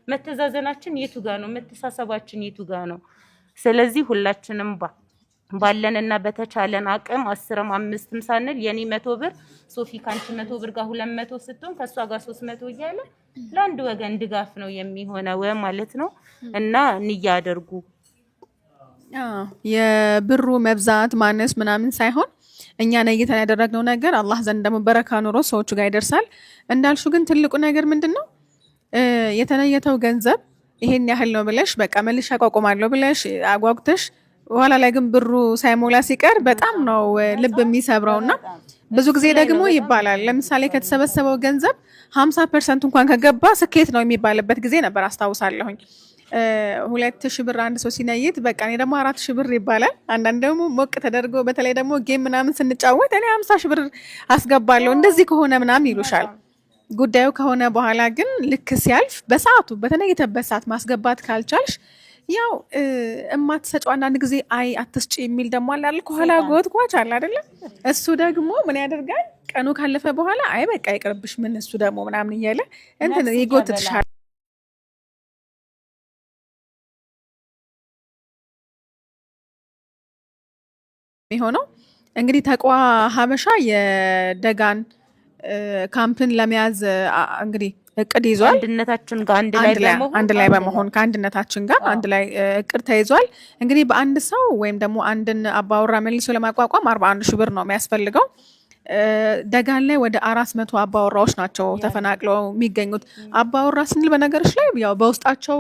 S7: መተዛዘናችን የቱ ጋር ነው? መተሳሰባችን የቱ ጋር ነው? ስለዚህ ሁላችንም ባለንና በተቻለን አቅም 10ም 5ም ሳንል የኔ 100 ብር ሶፊ ካንቺ 100 ብር ጋር 200 ስትሆን ከሷ ጋር 300 እያለ ለአንድ ወገን ድጋፍ ነው የሚሆነው ማለት ነው። እና ንያ አድርጉ።
S5: የብሩ መብዛት ማነስ ምናምን ሳይሆን እኛ ነይተን ያደረግነው ነገር አላህ ዘንድ ደግሞ በረካ ኑሮ ሰዎቹ ጋር ይደርሳል። እንዳልሹ ግን ትልቁ ነገር ምንድነው የተነየተው ገንዘብ ይሄን ያህል ነው ብለሽ በቃ መልሽ አቋቁማለሁ ብለሽ አጓጉተሽ በኋላ ላይ ግን ብሩ ሳይሞላ ሲቀር በጣም ነው ልብ የሚሰብረውና ብዙ ጊዜ ደግሞ ይባላል ለምሳሌ ከተሰበሰበው ገንዘብ 50% እንኳን ከገባ ስኬት ነው የሚባልበት ጊዜ ነበር አስታውሳለሁኝ። 2,000 ብር አንድ ሰው ሲነይት በቃ እኔ ደግሞ 4,000 ብር ይባላል። አንዳንድ ደግሞ ሞቅ ተደርጎ በተለይ ደግሞ ጌም ምናምን ስንጫወት እኔ 50,000 ብር አስገባለሁ እንደዚህ ከሆነ ምናምን ይሉሻል። ጉዳዩ ከሆነ በኋላ ግን ልክ ሲያልፍ በሰዓቱ በተነየተበት ሰዓት ማስገባት ካልቻልሽ ያው እማትሰጪው አንዳንድ ጊዜ አይ አትስጪ የሚል ደግሞ አለ አይደል? ከኋላ ጎትጓች አለ አይደል? እሱ ደግሞ ምን ያደርጋል? ቀኑ ካለፈ በኋላ አይ በቃ ይቅርብሽ ምን እሱ ደግሞ ምናምን እያለ እንትን ይጎትትሻል። የሚሆነው እንግዲህ ተቅዋ ሀበሻ የደጋን ካምፕን ለመያዝ እንግዲህ እቅድ ይዟል።
S7: አንድነታችን ጋር
S5: አንድ ላይ በመሆን ከአንድነታችን ጋር አንድ ላይ እቅድ ተይዟል። እንግዲህ በአንድ ሰው ወይም ደግሞ አንድን አባወራ መልሶ ለማቋቋም 41,000 ብር ነው የሚያስፈልገው። ደጋን ላይ ወደ 400 አባወራዎች ናቸው ተፈናቅለው የሚገኙት። አባወራ ስንል በነገሮች ላይ ያው በውስጣቸው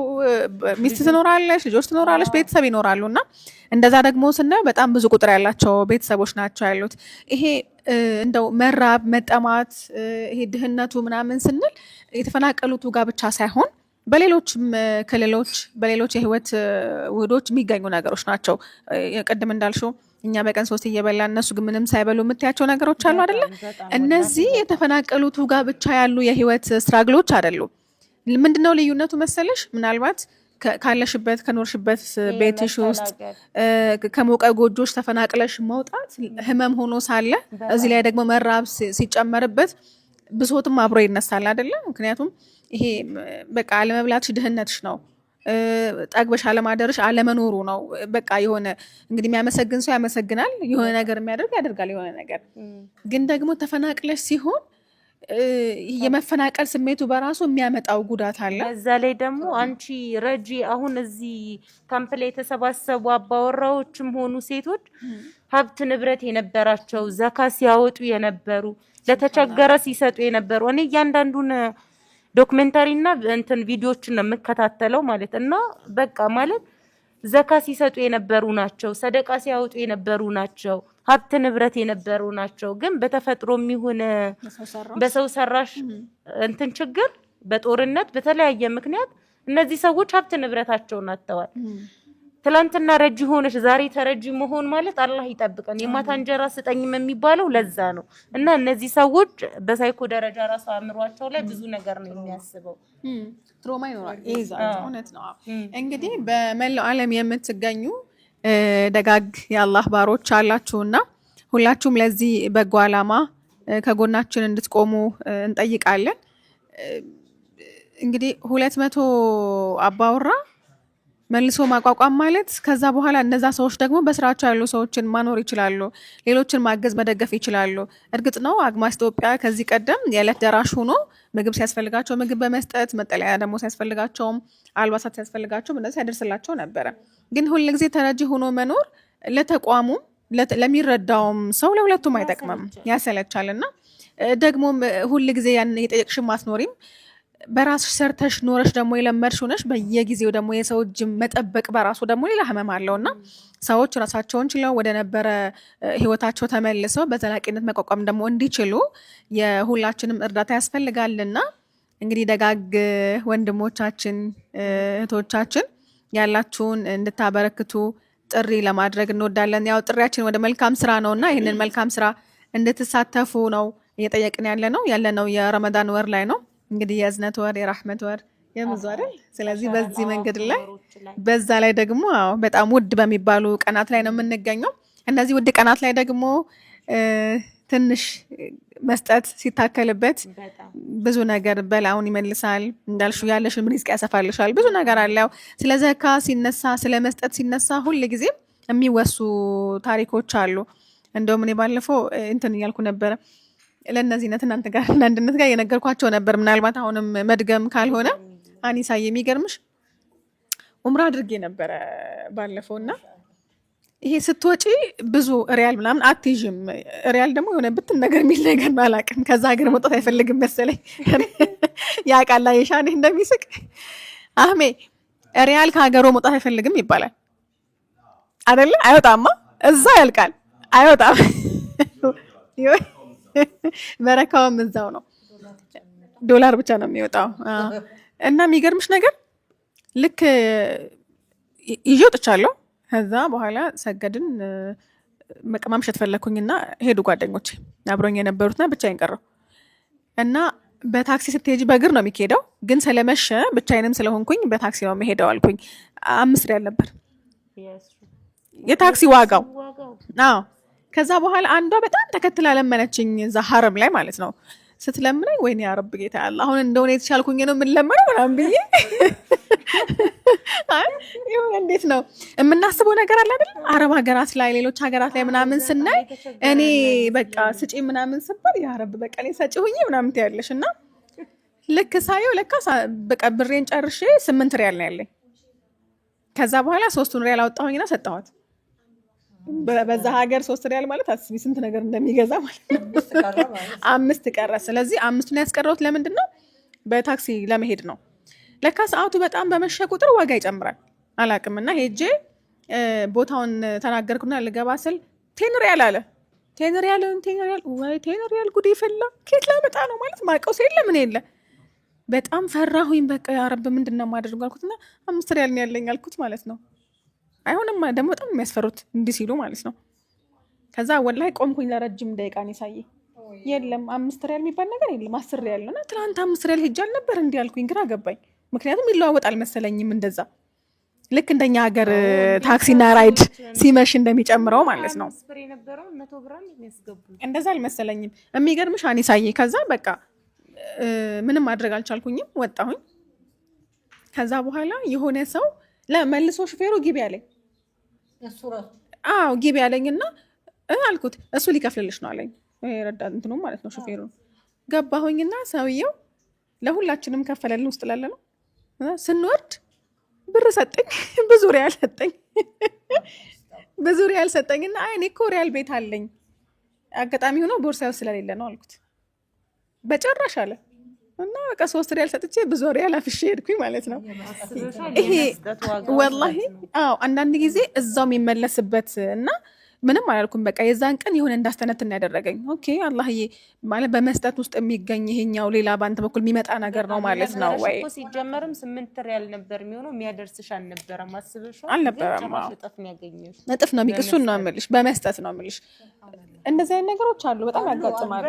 S5: ሚስት ትኖራለች፣ ልጆች ትኖራለች፣ ቤተሰብ ይኖራሉ እና እንደዛ ደግሞ ስናየው በጣም ብዙ ቁጥር ያላቸው ቤተሰቦች ናቸው ያሉት። ይሄ እንደው መራብ መጠማት ይሄ ድህነቱ ምናምን ስንል የተፈናቀሉት ጋር ብቻ ሳይሆን በሌሎችም ክልሎች በሌሎች የህይወት ውህዶች የሚገኙ ነገሮች ናቸው። ቅድም እንዳልሽው እኛ በቀን 3 እየበላን እነሱ ግን ምንም ሳይበሉ የምታያቸው ነገሮች አሉ አይደለ? እነዚህ የተፈናቀሉት ጋር ብቻ ያሉ የህይወት ስትራግሎች አይደሉም። ምንድነው ልዩነቱ መሰለሽ? ምናልባት ካለሽበት ከኖርሽበት ቤትሽ ውስጥ ከሞቀ ጎጆች ተፈናቅለሽ መውጣት ህመም ሆኖ ሳለ እዚህ ላይ ደግሞ መራብ ሲጨመርበት ብሶትም አብሮ ይነሳል አይደለ? ምክንያቱም ይሄ በቃ አለመብላትሽ ድህነትሽ ነው። ጠግበሽ አለማደርሽ አለመኖሩ ነው። በቃ የሆነ እንግዲህ የሚያመሰግን ሰው ያመሰግናል፣ የሆነ ነገር የሚያደርግ ያደርጋል የሆነ ነገር። ግን ደግሞ ተፈናቅለሽ ሲሆን የመፈናቀል ስሜቱ በራሱ የሚያመጣው ጉዳት አለ።
S7: በዛ ላይ ደግሞ አንቺ ረጂ አሁን እዚህ ካምፕ ላይ የተሰባሰቡ አባወራዎችም ሆኑ ሴቶች ሀብት ንብረት የነበራቸው ዘካ ሲያወጡ የነበሩ ለተቸገረ ሲሰጡ የነበሩ እኔ እያንዳንዱን ዶክመንታሪ እና እንትን ቪዲዮዎችን ነው የምከታተለው ማለት እና በቃ ማለት ዘካ ሲሰጡ የነበሩ ናቸው፣ ሰደቃ ሲያወጡ የነበሩ ናቸው፣ ሀብት ንብረት የነበሩ ናቸው። ግን በተፈጥሮ የሚሆን በሰው ሰራሽ እንትን ችግር በጦርነት በተለያየ ምክንያት እነዚህ ሰዎች ሀብት ንብረታቸውን አጥተዋል። ትላንትና ረጂ ሆነሽ ዛሬ ተረጂ መሆን ማለት አላህ ይጠብቀን። የማታ እንጀራ ስጠኝም የሚባለው ለዛ ነው። እና እነዚህ ሰዎች በሳይኮ ደረጃ ራሱ አእምሯቸው ላይ ብዙ ነገር ነው የሚያስበው፣
S5: ትሮማ ይኖራል። እውነት ነው። እንግዲህ በመላው ዓለም የምትገኙ ደጋግ የአላህ ባሮች አላችሁና ሁላችሁም ለዚህ በጎ ዓላማ ከጎናችን እንድትቆሙ እንጠይቃለን። እንግዲህ 200 አባወራ መልሶ ማቋቋም ማለት ከዛ በኋላ እነዛ ሰዎች ደግሞ በስራቸው ያሉ ሰዎችን ማኖር ይችላሉ፣ ሌሎችን ማገዝ መደገፍ ይችላሉ። እርግጥ ነው አግማስ ኢትዮጵያ ከዚህ ቀደም የዕለት ደራሽ ሆኖ ምግብ ሲያስፈልጋቸው ምግብ በመስጠት መጠለያ ደግሞ ሲያስፈልጋቸውም አልባሳት ሲያስፈልጋቸውም እንደዚህ ያደርስላቸው ነበረ። ግን ሁልጊዜ ተረጂ ሆኖ መኖር ለተቋሙም ለሚረዳውም ሰው ለሁለቱም አይጠቅምም፣ ያሰለቻልና ደግሞ ሁልጊዜ ያን የጠየቅሽ ማስኖሪም በራስሽ ሰርተሽ ኖረሽ ደግሞ የለመድሽ ሆነሽ በየጊዜው ደግሞ የሰው እጅ መጠበቅ በራሱ ደግሞ ሌላ ህመም አለውና ሰዎች ራሳቸውን ችለው ወደ ነበረ ህይወታቸው ተመልሰው በዘላቂነት መቋቋም ደግሞ እንዲችሉ የሁላችንም እርዳታ ያስፈልጋልና እንግዲህ ደጋግ ወንድሞቻችን እህቶቻችን ያላችሁን እንድታበረክቱ ጥሪ ለማድረግ እንወዳለን። ያው ጥሪያችን ወደ መልካም ስራ ነውና ይህንን መልካም ስራ እንድትሳተፉ ነው እየጠየቅን ያለነው የረመዳን ወር ላይ ነው። እንግዲህ የእዝነት ወር የራህመት ወር የብዙ አይደል? ስለዚህ በዚህ መንገድ ላይ በዛ ላይ ደግሞ በጣም ውድ በሚባሉ ቀናት ላይ ነው የምንገኘው። እነዚህ ውድ ቀናት ላይ ደግሞ ትንሽ መስጠት ሲታከልበት ብዙ ነገር በላውን ይመልሳል። እንዳልሽው ያለሽን ሪዝቅ ያሰፋልሻል። ብዙ ነገር አለው። ስለ ዘካ ሲነሳ ስለ መስጠት ሲነሳ ሁል ጊዜ የሚወሱ ታሪኮች አሉ። እንደውም እኔ ባለፈው እንትን እያልኩ ነበረ ለነዚህነት እናንተ ጋር አንድነት ጋር የነገርኳቸው ነበር። ምናልባት አሁንም መድገም ካልሆነ አኒሳ የሚገርምሽ ኡምራ አድርጌ ነበረ ባለፈውና ይሄ ስትወጪ ብዙ ሪያል ምናምን አትይዥም። ሪያል ደግሞ የሆነ ብትን ነገር የሚል ነገር ነው አላውቅም። ከዛ ሀገር መውጣት አይፈልግም መሰለኝ። ያ ቃል ላይ ሻኔ እንደሚስቅ አህሜ ሪያል ከሀገሩ መውጣት አይፈልግም ይባላል አይደለ? አይወጣማ፣ እዛ ያልቃል፣ አይወጣም። በረካውም እዛው ነው። ዶላር ብቻ ነው የሚወጣው። እና የሚገርምሽ ነገር ልክ ይዤ ወጥቻለሁ። ከዛ በኋላ ሰገድን ማምሸት ፈለኩኝና ሄዱ ጓደኞቼ አብሮኝ የነበሩትና ብቻዬን ቀረሁ። እና በታክሲ ስትሄጂ በእግር ነው የሚሄደው፣ ግን ስለመሸ ብቻዬንም ስለሆንኩኝ በታክሲ ነው የሚሄደው አልኩኝ። 5 ሪያል ነበር የታክሲ ዋጋው። አዎ። ከዛ በኋላ አንዷ በጣም ተከትላ ለመነችኝ፣ እዛ ሀረም ላይ ማለት ነው። ስትለምነኝ ወይኔ ያ ረብ ጌታ ያለ አሁን እንደሆነ የተሻልኩኝ ነው የምንለምነው ምናምን ብዬ ይሁን እንዴት ነው የምናስበው ነገር አለ አይደል? አረብ ሀገራት ላይ ሌሎች ሀገራት ላይ ምናምን ስናይ እኔ በቃ ስጪ ምናምን ስባል ያ ረብ በቃ እኔ ሰጪ ሁኚ ምናምን ትያለሽ። እና ልክ ሳየው ለካ በቃ ብሬን ጨርሼ 8 ሪያል ነው ያለኝ። ከዛ በኋላ 3 ሪያል አወጣሁኝና ሰጠኋት። በዛ ሀገር 3 ሪያል ማለት አስቢ ስንት ነገር እንደሚገዛ ማለት ነው። 5 ቀረ። ስለዚህ 5ቱን ያስቀረሁት ለምንድን ነው? በታክሲ ለመሄድ ነው። ለካ ሰዓቱ በጣም በመሸ ቁጥር ዋጋ ይጨምራል። አላቅምና ሄጄ ቦታውን ተናገርኩና ልገባ ስል 10 ሪያል አለ። 10 ሪያል ወይ 10 ሪያል ጉድ ይፈላ። ከየት ላመጣ ነው ማለት ማቀውስ የለ ምን የለ። በጣም ፈራሁኝ። በቃ ያ ረብ ምንድነው የማደርገው አልኩትና 5 ሪያል ነው ያለኝ አልኩት ማለት ነው። አይሆንም ደግሞ በጣም የሚያስፈሩት እንዲህ ሲሉ ማለት ነው። ከዛ ወላሂ ቆምኩኝ ለረጅም ደቂቃ ነው ሳይ የለም 5 ሪያል የሚባል ነገር የለም 10 ሪያል ነውና ትናንት 5 ሪያል ሄጄ አልነበር እንዲህ አልኩኝ። ግራ ገባኝ። ምክንያቱም ይለዋወጣል መሰለኝም እንደዛ ልክ እንደኛ ሀገር ታክሲና ራይድ ሲመሽ እንደሚጨምረው ማለት ነው። እንደዛ አልመሰለኝም። የሚገርምሽ አኒሳዬ ከዛ በቃ ምንም ማድረግ አልቻልኩኝም ወጣሁኝ። ከዛ በኋላ የሆነ ሰው ለመልሶ ሹፌሩ ግቢ አለኝ። አዎ ግቢ አለኝና አልኩት እሱ ሊከፍልልሽ ነው አለኝ። ረዳት እንትኑ ማለት ነው ሹፌሩ። ገባሁኝና ሰውየው ለሁላችንም ከፈለልን ውስጥ ላለ ነው። ስንወርድ ብር ሰጠኝ፣ ብዙ ሪያል ሰጠኝ። ብዙ ሪያል ሰጠኝና አይ እኔ እኮ ሪያል ቤት አለኝ አጋጣሚ ሆኖ ቦርሳው ስለሌለ ነው አልኩት። በጭራሽ አለ እና በቃ 3 ሪያል ሰጥቼ ብዙ ሪያል አፍሼ ሄድኩኝ ማለት ነው። ይሄ ወላሂ አዎ አንዳንድ ጊዜ እዛው የሚመለስበት እና ምንም አላልኩም። በቃ የዛን ቀን የሆነ እንዳስተነትን ያደረገኝ ኦኬ አላህዬ ማለት በመስጠት ውስጥ የሚገኝ ይሄኛው ሌላ ባንተ በኩል የሚመጣ ነገር ነው ማለት ነው። ወይ
S7: ሲጀመርም 8 ሪያል ነበር የሚሆነው የሚያደርስሽ አልነበረም። አስበሽው
S5: አልነበረም።
S7: እጥፍ ነው ያገኘሽ።
S5: እጥፍ ነው የሚቅሱን ነው የምልሽ። በመስጠት ነው የምልሽ። እንደዚህ አይነት ነገሮች አሉ፣ በጣም ያጋጥማሉ።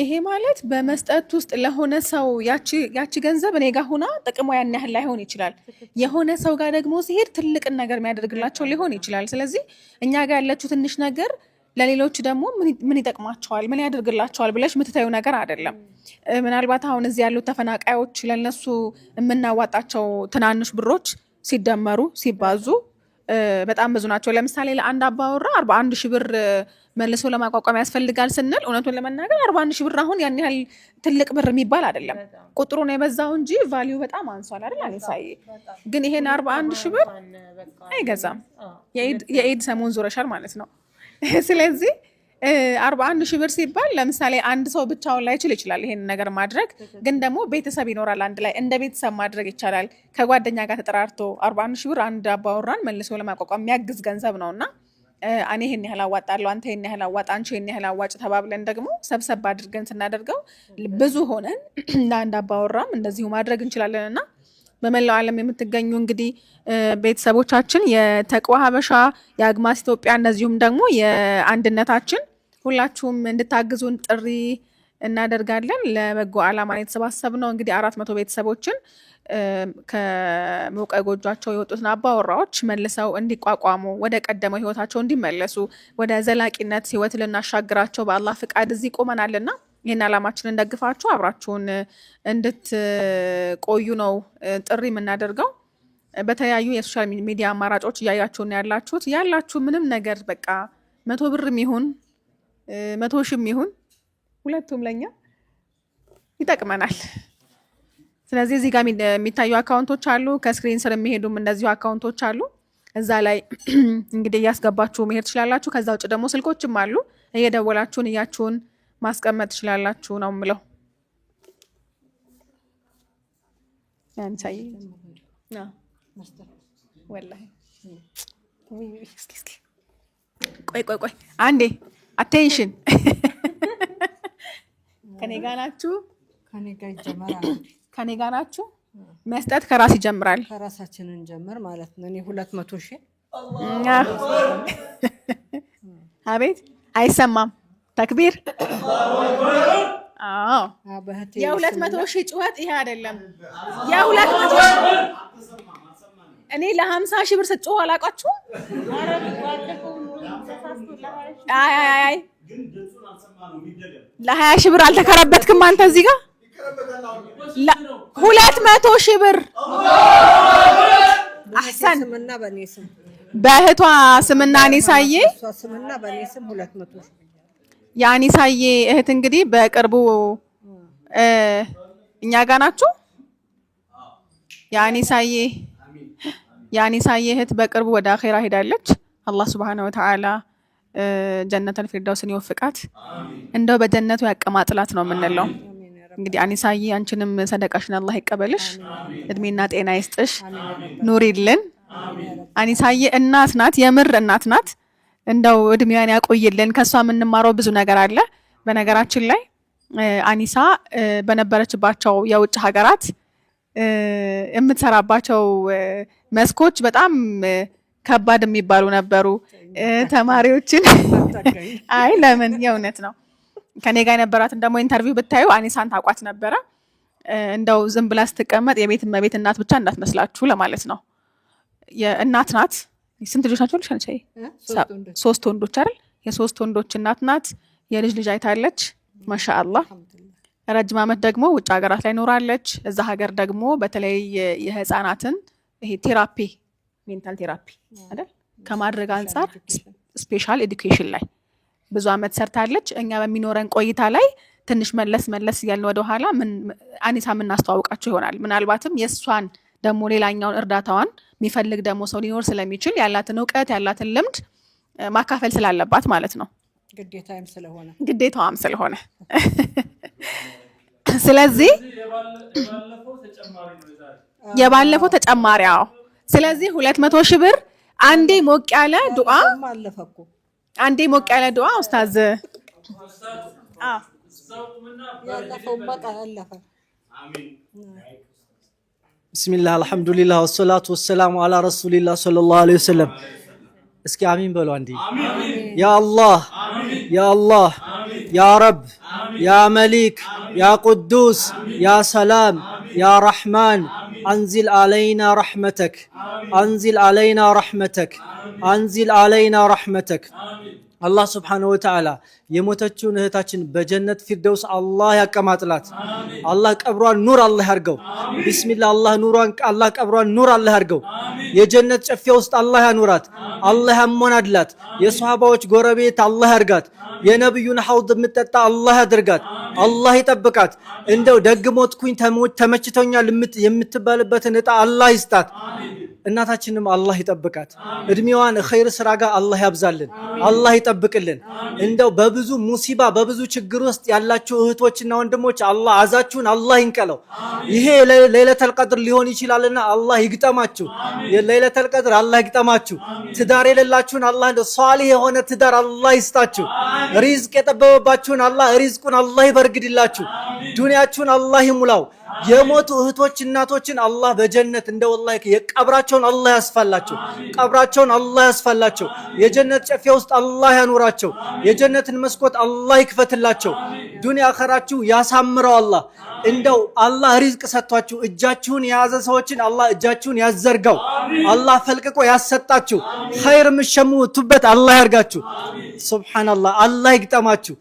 S5: ይሄ ማለት በመስጠት ውስጥ ለሆነ ሰው ያቺ ገንዘብ እኔ ጋር ሆና ጥቅሟ ያን ያህል ላይሆን ይችላል። የሆነ ሰው ጋር ደግሞ ሲሄድ ትልቅን ነገር የሚያደርግላቸው ሊሆን ይችላል። ስለዚህ እኛ ጋር ያለችው ትንሽ ነገር ለሌሎች ደግሞ ምን ይጠቅማቸዋል፣ ምን ያደርግላቸዋል ብለሽ የምትታዩ ነገር አይደለም። ምናልባት አሁን እዚህ ያሉት ተፈናቃዮች ለነሱ የምናዋጣቸው ትናንሽ ብሮች ሲደመሩ ሲባዙ በጣም ብዙ ናቸው። ለምሳሌ ለአንድ አባወራ 41 ሺህ ብር መልሶ ለማቋቋም ያስፈልጋል ስንል እውነቱን ለመናገር 41 ሺህ ብር አሁን ያን ያህል ትልቅ ብር የሚባል አይደለም። ቁጥሩ ነው የበዛው እንጂ ቫልዩ በጣም አንሷል አይደል? አኒሳዬ ግን ይሄን 41 ሺህ ብር አይገዛም። የኢድ ሰሞን ዞረሻል ማለት ነው። ስለዚህ 41 ሺህ ብር ሲባል ለምሳሌ አንድ ሰው ብቻውን ላይችል ይችላል ይሄን ነገር ማድረግ። ግን ደግሞ ቤተሰብ ይኖራል፣ አንድ ላይ እንደ ቤተሰብ ማድረግ ይቻላል። ከጓደኛ ጋር ተጠራርቶ 41 ሺህ ብር አንድ አባወራን መልሶ ለማቋቋም የሚያግዝ ገንዘብ ነውና እኔ ይሄን ያህል አዋጣለሁ፣ አንተ ይሄን ያህል አዋጣ፣ አንቺ ይሄን ያህል አዋጭ ተባብለን ደግሞ ሰብሰብ አድርገን ስናደርገው ብዙ ሆነን ለአንድ አባወራም እንደዚሁ ማድረግ እንችላለንና በመላው ዓለም የምትገኙ እንግዲህ ቤተሰቦቻችን የተቅዋ ሀበሻ የአግማስ ኢትዮጵያ እንደዚሁም ደግሞ የአንድነታችን ሁላችሁም እንድታግዙን ጥሪ እናደርጋለን። ለበጎ ዓላማ የተሰባሰብነው እንግዲህ 400 ቤተሰቦችን ከሞቀ ጎጇቸው የወጡትን አባወራዎች መልሰው እንዲቋቋሙ ወደ ቀደመው ህይወታቸው እንዲመለሱ ወደ ዘላቂነት ህይወት ልናሻግራቸው በአላህ ፍቃድ እዚህ ቆመናልና ይህን ዓላማችንን እንደግፋችሁ አብራችሁን እንድትቆዩ ነው ጥሪ የምናደርገው። በተለያዩ የሶሻል ሚዲያ አማራጮች እያያችሁን ያላችሁ ምንም ነገር በቃ 100 ብርም ይሁን 100 ሺህም ይሁን ሁለቱም ለኛ ይጠቅመናል። ስለዚህ እዚህ ጋር የሚታዩ አካውንቶች አሉ፣ ከስክሪን ስር የሚሄዱም እንደዚሁ አካውንቶች አሉ። እዛ ላይ እንግዲህ እያስገባችሁ መሄድ ትችላላችሁ። ከዛ ውጭ ደግሞ ስልኮችም አሉ፣ እየደወላችሁን እያችሁን ማስቀመጥ ትችላላችሁ ነው የምለው። ያንሳይ ወላሂ ቆይ አንዴ አቴንሽን። ከኔ ጋር ናችሁ? ከኔ ጋር ናችሁ? መስጠት ከራስ ይጀምራል።
S6: ከራሳችን እንጀምር ማለት ነው። እኔ 200 ሺህ
S5: አቤት አይሰማም። ተክቢር። አዎ የ200 ሺህ ጩኸት ይሄ አይደለም። የ200 እኔ ለ50 ሺህ ብር ስጮህ አላውቃችሁም። አይ ለ20 ሺህ ብር አልተከረበትክም አንተ እዚህ ጋር 200 ሺህ ብር አህሰን
S6: ስምና በኔ ስም
S5: በእህቷ ስምና አኒሳዬ
S6: ስምና በኔ ስም 200 ሺህ
S5: የአኒሳዬ እህት እንግዲህ በቅርቡ እኛ ጋር ናችሁ። የአኒሳዬ እህት በቅርቡ ወደ አኺራ ሄዳለች። አላህ ሱብሃነሁ ወተዓላ ጀነተል ፊርደውስን ይወፍቃት፣ እንደው በጀነቱ ያቀማጥላት ነው የምንለው። እንግዲህ አኒሳዬ አንቺንም ሰደቃሽን አላህ ይቀበልሽ፣ እድሜና ጤና ይስጥሽ፣ ኑሪልን። አኒሳዬ እናት ናት፣ የምር እናት ናት። እንደው እድሜዋን ያቆይልን። ከሷ የምንማረው ብዙ ነገር አለ። በነገራችን ላይ አኒሳ በነበረችባቸው የውጭ ሀገራት የምትሰራባቸው መስኮች በጣም ከባድ የሚባሉ ነበሩ። ተማሪዎችን አይ ለምን የእውነት ነው። ከኔ ጋር የነበራትን ደግሞ ኢንተርቪው ብታዩ አኒሳን ታውቋት ነበረ። እንደው ዝም ብላ ስትቀመጥ የቤት እመቤት እናት ብቻ እንዳትመስላችሁ ለማለት ነው። የእናት ናት። ስንት ልጆች ናቸው? ልሻንቻ 3 ወንዶች አይደል? የ3 ወንዶች እናት ናት። የልጅ ልጅ አይታለች። ማሻአላህ ረጅም ዓመት ደግሞ ውጭ ሀገራት ላይ ኖራለች። እዛ ሀገር ደግሞ በተለይ የህፃናትን ይሄ ቴራፒ ሜንታል ቴራፒ አይደል ከማድረግ አንጻር ስፔሻል ኤዱኬሽን ላይ ብዙ ዓመት ሰርታለች። እኛ በሚኖረን ቆይታ ላይ ትንሽ መለስ እያልን ወደ ኋላ አኒሳ የምናስተዋውቃቸው ይሆናል። ምናልባትም የእሷን ደግሞ ሌላኛውን እርዳታዋን የሚፈልግ ደግሞ ሰው ሊኖር ስለሚችል ያላትን እውቀት ያላትን ልምድ ማካፈል ስላለባት ማለት ነው። ግዴታዋም ስለሆነ ስለዚህ የባለፈው ተጨማሪው ስለዚህ 200,000 ብር አንዴ ሞቅ ያለ ዱዓ ኡስታዝ
S4: ቢስሚላህ አልሐምዱሊላህ ወሰላቱ ወሰላሙ አላ ረሱሊላህ ሰለላሁ ዐለይሂ ወሰለም። እስኪ አሚን በሉ አንዴ። ያ አላህ ያ አላህ ያ ረብ ያ መሊክ ያ ቅዱስ ያ ሰላም ያ ረሕማን አንዚል አለይና ረሕመተክ አንዚል አለይና ረሕመተክ አንዚል አለይና ረሕመተክ። አላህ ስብሓነሁ ወተዓላ የሞተችውን እህታችን በጀነት ፊርደውስ አላህ ያቀማጥላት። አላህ ቀብሯን ኑር አላህ ያርገው። ቢስሚላህ አላህ ቀብሯን ኑር አላህ ያርገው። የጀነት ጨፌ ውስጥ አላህ ያኑራት። አላህ ያሞናድላት። የሷሃባዎች ጎረቤት አላህ ያርጋት። የነብዩን ሐውድ የምትጠጣ አላህ ያድርጋት። አላህ ይጠብቃት። እንደው ደግሞትኩኝ ተመችቶኛል የምትባልበትን እጣ አላህ ይስጣት። እናታችንም አላህ ይጠብቃት። እድሜዋን ኸይር ስራ ጋር አላህ ያብዛልን። አላህ ይጠብቅልን። እንደው በብዙ ሙሲባ በብዙ ችግር ውስጥ ያላችሁ እህቶችና ወንድሞች አላህ አዛችሁን አላህ ይንቀለው። ይሄ ለይለተል ቀድር ሊሆን ይችላልና አላህ ይግጠማችሁ። የለይለተል ቀድር አላህ ይግጠማችሁ። ትዳር የሌላችሁን አላህ እንደው ሷሊህ የሆነ ትዳር አላህ ይስጣችሁ። ሪዝቅ የጠበበባችሁን አላህ ሪዝቁን አላህ ይበርግድላችሁ። ዱንያችሁን አላህ ይሙላው። የሞቱ እህቶች እናቶችን አላህ በጀነት እንደ ወላሂ የቀብራቸውን አላህ ያስፋላቸው። ቀብራቸውን አላህ ያስፋላቸው። የጀነት ጨፌ ውስጥ አላህ ያኑራቸው። የጀነትን መስኮት አላህ ይክፈትላቸው። ዱንያ አኸራችሁ ያሳምረው። አላህ እንደው አላህ ሪዝቅ ሰጥቷችሁ እጃችሁን የያዘ ሰዎችን አላህ እጃችሁን ያዘርጋው። አላህ ፈልቅቆ ያሰጣችሁ። ኸይር ምሸሙቱበት አላህ ያርጋችሁ። ሱብሃንአላህ አላህ ይግጠማችሁ።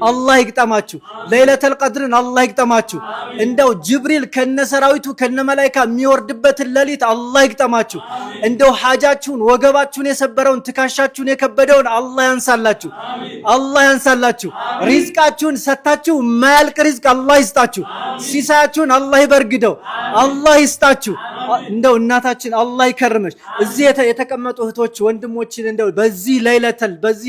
S4: አላህ ይግጠማችሁ። ለይለተል ቀድርን አላህ ይግጠማችሁ። እንደው ጅብሪል ከነሰራዊቱ ከነመላእክታ የሚወርድበትን ሌሊት አላህ ይግጠማችሁ። እንደው ሐጃችሁን ወገባችሁን የሰበረውን ትካሻችሁን የከበደውን አላህ ያንሳላችሁ። አላህ ያንሳላችሁ። ሪዝቃችሁን ሰጣችሁ ማያልቅ ሪዝቅ አላህ ይስጣችሁ። ሲሳያችሁን አላህ ይበርግደው። አላህ ይስጣችሁ። እንደው እናታችን አላህ ይከርመሽ። እዚህ የተቀመጡ እህቶች ወንድሞችን እንደው በዚህ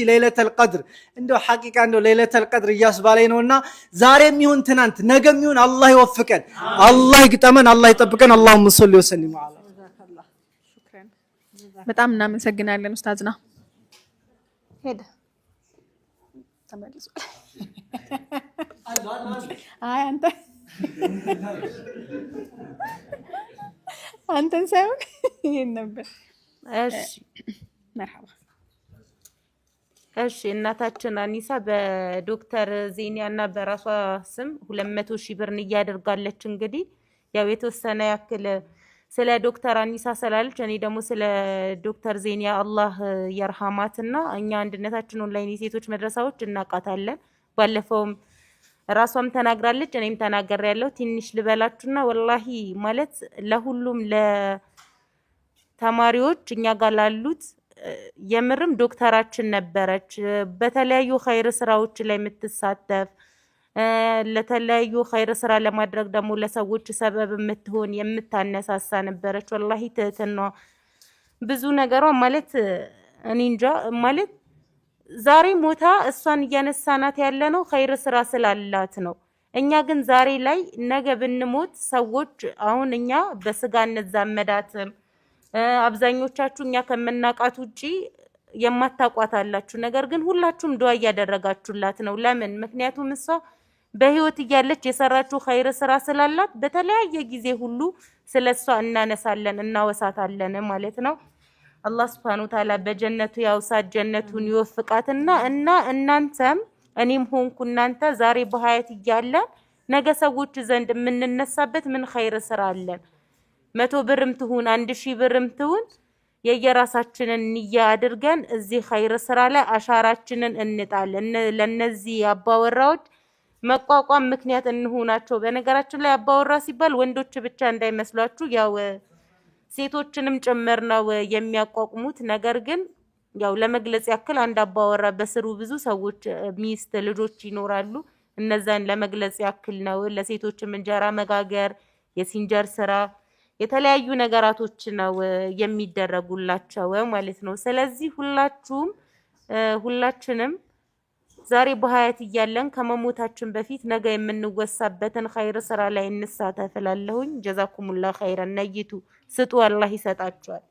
S4: ለይለተል ቀድር እንደው ሐቂቃ እንደው ለይለተል ቀድር እያስባለኝ ነውና ዛሬም ይሁን ትናንት ነገም ይሁን አላህ ይወፍቀን። አላህ ይግጠመን። አላህ ይጠብቀን። አላሁመ ሰሊ ወሰለም ዐላ
S5: በጣም እናመሰግናለን ኡስታዝና ሄደ ተመልሶ አይ አንተን ሳይሆን ይሄን ነበር። መርሐባ
S7: እሺ እናታችን አኒሳ በዶክተር ዜኒያና በራሷ ስም 200,000 ብር እያደርጋለች። እንግዲህ ያው የተወሰነ ያክል ስለ ዶክተር አኒሳ ስላለች እኔ ደግሞ ስለ ዶክተር ዜኒያ አላህ ይርሐማትና እኛ አንድነታችን ኦንላይን የሴቶች መድረሳዎች እናቃታለን። ባለፈውም ራሷም ተናግራለች፣ እኔም ተናግሬያለሁ። ትንሽ ልበላችሁና ወላሂ ማለት ለሁሉም ለተማሪዎች እኛ ጋር ላሉት የምርም ዶክተራችን ነበረች። በተለያዩ ኸይር ስራዎች ላይ የምትሳተፍ ለተለያዩ ኸይር ስራ ለማድረግ ደግሞ ለሰዎች ሰበብ የምትሆን የምታነሳሳ ነበረች። ወላሂ ትህትና ብዙ ነገሯ ማለት እኔ እንጃ ማለት ዛሬ ሞታ እሷን እያነሳናት ያለ ነው ኸይር ስራ ስላላት ነው። እኛ ግን ዛሬ ላይ ነገ ብንሞት ሰዎች አሁን እኛ በስጋ እንዛመዳትም አብዛኞቻችሁ እኛ ከመናቃት ውጪ የማታቋት አላችሁ። ነገር ግን ሁላችሁም ዱዓ እያደረጋችሁላት ነው። ለምን? ምክንያቱም እሷ በህይወት እያለች የሰራችው ኸይር ስራ ስላላት በተለያየ ጊዜ ሁሉ ስለሷ እናነሳለን እናወሳታለን ማለት ነው። አላህ Subhanahu Wa Ta'ala በጀነቱ ያውሳት ጀነቱን ይወፍቃትና እናንተም እኔም ሆንኩ እናንተ ዛሬ በሐያት እያለን ነገ ሰዎች ዘንድ የምንነሳበት ምን ኸይር ስራ አለን 100 ብርም ትሁን 1000 ብርም ትሁን የየራሳችንን ንያ አድርገን እዚህ ኸይር ስራ ላይ አሻራችንን እንጣለን ለነዚህ አባወራዎች መቋቋም ምክንያት እንሆናቸው። በነገራችን ላይ አባወራ ሲባል ወንዶች ብቻ እንዳይመስሏችሁ ያው ሴቶችንም ጭምር ነው የሚያቋቁሙት። ነገር ግን ያው ለመግለጽ ያክል አንድ አባወራ በስሩ ብዙ ሰዎች ሚስት ልጆች ይኖራሉ። እነዛን ለመግለጽ ያክል ነው። ለሴቶችም እንጀራ መጋገር የሲንጀር ስራ የተለያዩ ነገራቶች ነው የሚደረጉላቸው ማለት ነው። ስለዚህ ሁላችንም ዛሬ በሐያት እያለን ከመሞታችን በፊት ነገ የምንወሳበትን ኸይር ስራ ላይ እንሳተፍ እላለሁኝ። ጀዛኩሙላህ ኸይረን ነይቱ ስጡ አላህ ይሰጣችኋል።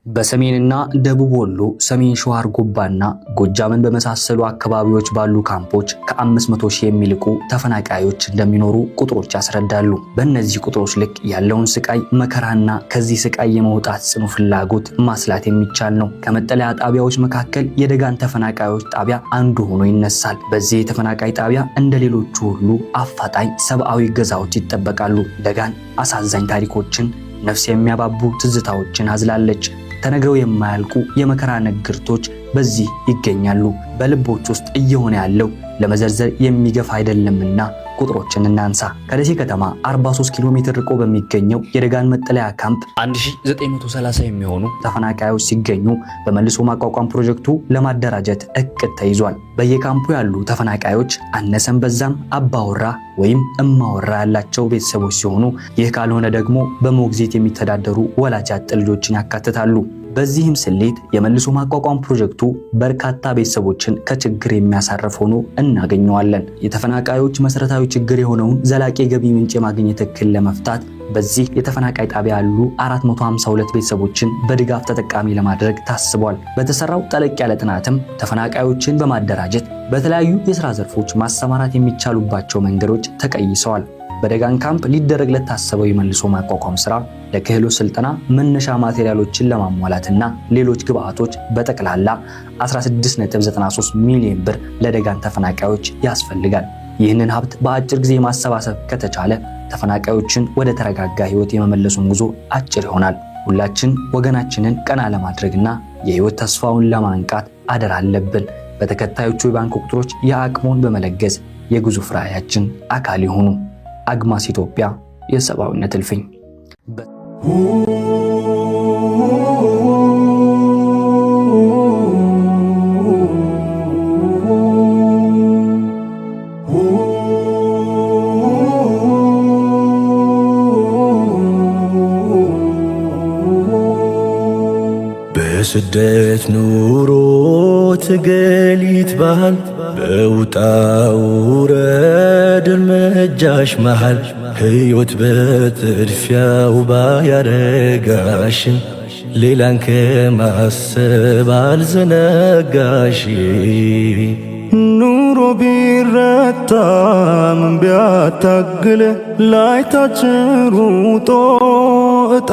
S1: በሰሜንና ደቡብ ወሎ ሰሜን ሸዋ አርጎባና ጎጃምን በመሳሰሉ አካባቢዎች ባሉ ካምፖች ከ500 ሺህ የሚልቁ ተፈናቃዮች እንደሚኖሩ ቁጥሮች ያስረዳሉ። በእነዚህ ቁጥሮች ልክ ያለውን ስቃይ መከራና ከዚህ ስቃይ የመውጣት ጽኑ ፍላጎት ማስላት የሚቻል ነው። ከመጠለያ ጣቢያዎች መካከል የደጋን ተፈናቃዮች ጣቢያ አንዱ ሆኖ ይነሳል። በዚህ የተፈናቃይ ጣቢያ እንደ ሌሎቹ ሁሉ አፋጣኝ ሰብአዊ ገዛዎች ይጠበቃሉ። ደጋን አሳዛኝ ታሪኮችን፣ ነፍስ የሚያባቡ ትዝታዎችን አዝላለች። ተነግረው የማያልቁ የመከራ ንግርቶች በዚህ ይገኛሉ። በልቦች ውስጥ እየሆነ ያለው ለመዘርዘር የሚገፋ አይደለምና ቁጥሮችን እናንሳ። ከደሴ ከተማ 43 ኪሎ ሜትር ርቆ በሚገኘው የደጋን መጠለያ ካምፕ 1930 የሚሆኑ ተፈናቃዮች ሲገኙ በመልሶ ማቋቋም ፕሮጀክቱ ለማደራጀት እቅድ ተይዟል። በየካምፑ ያሉ ተፈናቃዮች አነሰም በዛም አባወራ ወይም እማወራ ያላቸው ቤተሰቦች ሲሆኑ ይህ ካልሆነ ደግሞ በሞግዚት የሚተዳደሩ ወላጅ አጥ ልጆችን ያካትታሉ። በዚህም ስሌት የመልሶ ማቋቋም ፕሮጀክቱ በርካታ ቤተሰቦችን ከችግር የሚያሳርፍ ሆኖ እናገኘዋለን። የተፈናቃዮች መሰረታዊ ችግር የሆነውን ዘላቂ የገቢ ምንጭ የማግኘት እክል ለመፍታት በዚህ የተፈናቃይ ጣቢያ ያሉ 452 ቤተሰቦችን በድጋፍ ተጠቃሚ ለማድረግ ታስቧል። በተሰራው ጠለቅ ያለ ጥናትም ተፈናቃዮችን በማደራጀት በተለያዩ የሥራ ዘርፎች ማሰማራት የሚቻሉባቸው መንገዶች ተቀይሰዋል። በደጋን ካምፕ ሊደረግ ለታሰበው የመልሶ ማቋቋም ስራ ለክህሎት ስልጠና መነሻ ማቴሪያሎችን ለማሟላትና ሌሎች ግብአቶች በጠቅላላ 16.93 ሚሊዮን ብር ለደጋን ተፈናቃዮች ያስፈልጋል። ይህንን ሀብት በአጭር ጊዜ ማሰባሰብ ከተቻለ ተፈናቃዮችን ወደ ተረጋጋ ህይወት የመመለሱን ጉዞ አጭር ይሆናል። ሁላችን ወገናችንን ቀና ለማድረግና የህይወት ተስፋውን ለማንቃት አደራ አለብን። በተከታዮቹ የባንክ ቁጥሮች የአቅሞን በመለገስ የግዙፍ ራዕያችን አካል ይሁኑ። አግማስ ኢትዮጵያ የሰብአዊነት እልፍኝ።
S8: በስደት ኑሮ ትገሊት ባህል በውጣ ውረድ እርምጃሽ መሃል ሕይወት በጥድፊያው ባያረጋሽም ሌላን ከማሰብ አልዘነጋሽ። ኑሮ ቢረታም ቢያታግል ላይታች ሩጦ እጣ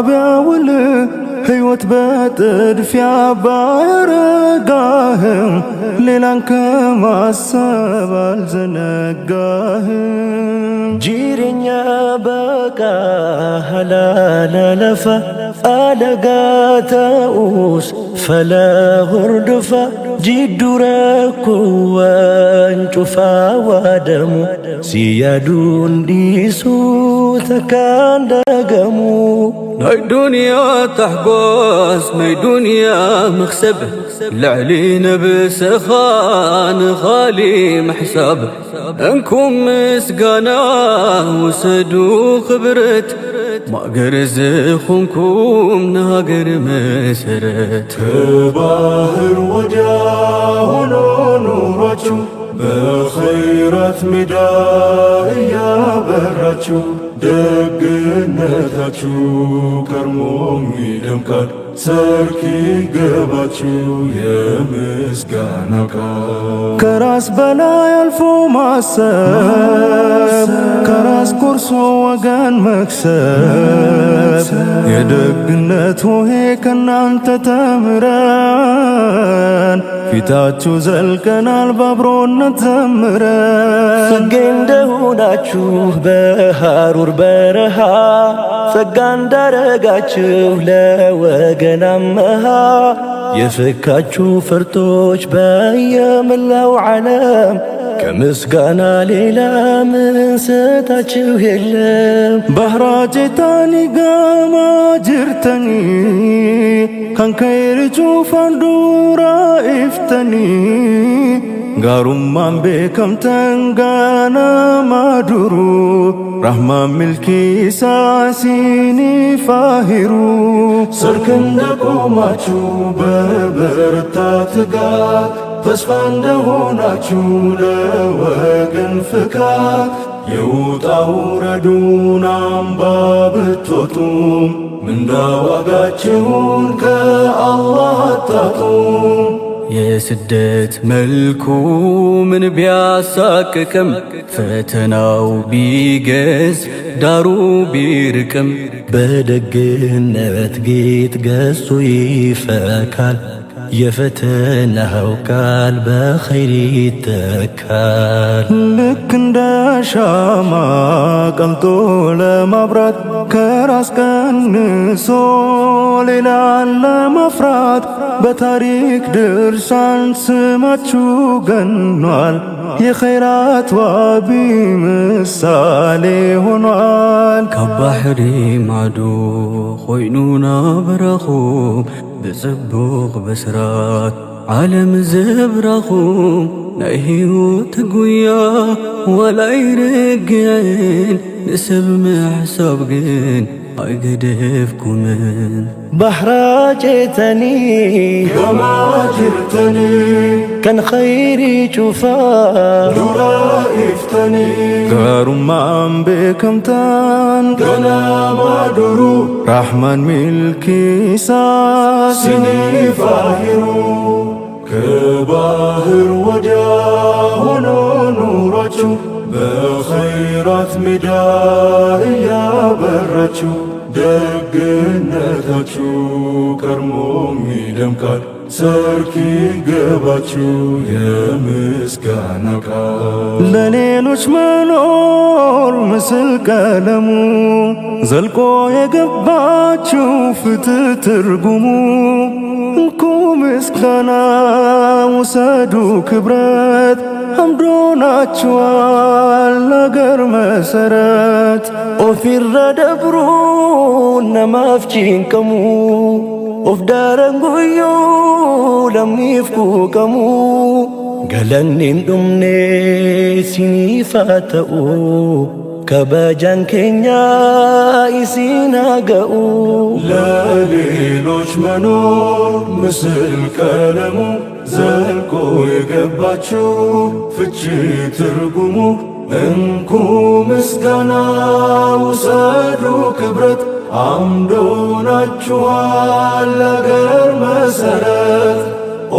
S8: ቢያውል ሕይወት በጥድፊያ ባያረጋህም ሌላን ከማሰብ አልዘነጋህም። ጂሬኛ በቃ ሀላላለፋ አለጋተኡስ فلا هردفا جد ركوا انشفا ودمو سيادون ديسو تكان دقمو
S9: ناي دنيا تحبس ناي دنيا مخسب لعلينا بسخان خالي محساب انكم مسقانا وسدو خبرت ما قرزخنكم ناقر مسرت
S8: كباهر وجاه نوراتشو بخيرات مداء يا براتشو ደግነታችሁ ከርሞም ይደምቃል ሰርክ ይገባችሁ የምስጋና ቃል ከራስ በላይ አልፎ ማሰብ ከራስ ቆርሶ ወገን መክሰብ የደግነት ሆሄ ከናንተ ተምረን ፊታችሁ ዘልቀናል በአብሮነት ዘምረን ጽጌ እንደሆናችሁ በሐሩር በረሃ ጸጋ እንዳረጋችሁ ለወገን አመሃ የፈካችሁ ፈርጦች በየመላው ዓለም ከምስጋና ሌላ ምን ሰጣችሁ የለም ባህራጀታኒ ጋማ ጅርተኒ ከንከይር ጩፋንዱራ ኢፍተኒ ጋሩማን ቤከምተን ጋና ማዱሩ ረህማን ሚልኪሳ ሲኒ ፋሂሩ ሰርክ እንደቆማችሁ በበረታ ትጋት ተስፋ እንደሆናችሁ ለወገን ፍካት የውጣ ውረዱን አምባ ብትወጡም ምንዳ ዋጋችሁን ከአላህ አታጡም
S9: የስደት መልኩ ምን ቢያሳቅቅም ፈተናው ቢገዝ ዳሩ ቢርቅም
S8: በደግነት ጌጥ ገዝቶ ይፈካል የፈተናው ቃል በኸይር ይተካል ልክ እንደ ሻማ ቀልጦ ለማብራት ከራስ ቀንሶ ሌላን ለማፍራት በታሪክ ድርሳን ስማችሁ ገኗል የኸይራት ዋቢ ምሳሌ ሆኗል
S9: ከባሕሪ ማዶ ኾይኑና በረኹም بصبوغ بسرات عالم زبرخوم نايهو تقويا ولا يرقين نسب محساب قين أقدفكمن
S8: بحراجتني كما جرتني كان خيري شوفا درائفتني قارم عم بكم تان قنا ما درو رحمن ملكي ساسني فاهرو كباهر وجاه نوراتشو بخيرات مداء يا براتشو ደግነታችሁ ከርሞም ይደምቃል ሰርክ ይገባችሁ የምስጋና ቃል ለሌሎች መኖር ምስል ቀለሙ ዘልቆ የገባችሁ ፍትህ ትርጉሙ እንኩ ምስጋና ውሰዱ ክብረት አምዶናችኋል ነገር መሰረት ኦፊረ ደብሩ ነማፍቺን ቀሙ ኦፍ ዳረንጉዩ ለሚፍኩ ቀሙ ገለኒን ዱምኔ ሲኒፋተኡ ከበጃን ኬኛ ኢሲናገኡ ለሌሎች መኖር ምስል ቀለሙ ዘልቆ የገባችሁ ፍቺ ትርጉሙ እንኩ ምስጋና ውሰዱ ክብረት አምዶናችኋል ለአገር መሰረት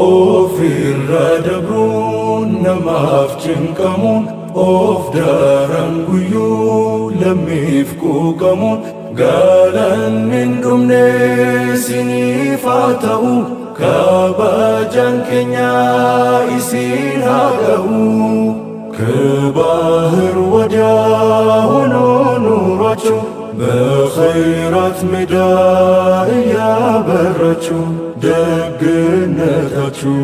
S8: ኦፊራ ደብሩን ነማፍ ጭንቀሙን ኦፍ ዳረንጉዩ ለሚፍቁ ቀሙን ጋለንን ዱምኔ ሲኒፋተኡ ከባጃን ኬኛ ኢሲን ሃገኡ ከባህር ወዲያ ሆኖ ኑሯችሁ በኸይራት ሜዳ እያበራችሁ ደግነታችሁ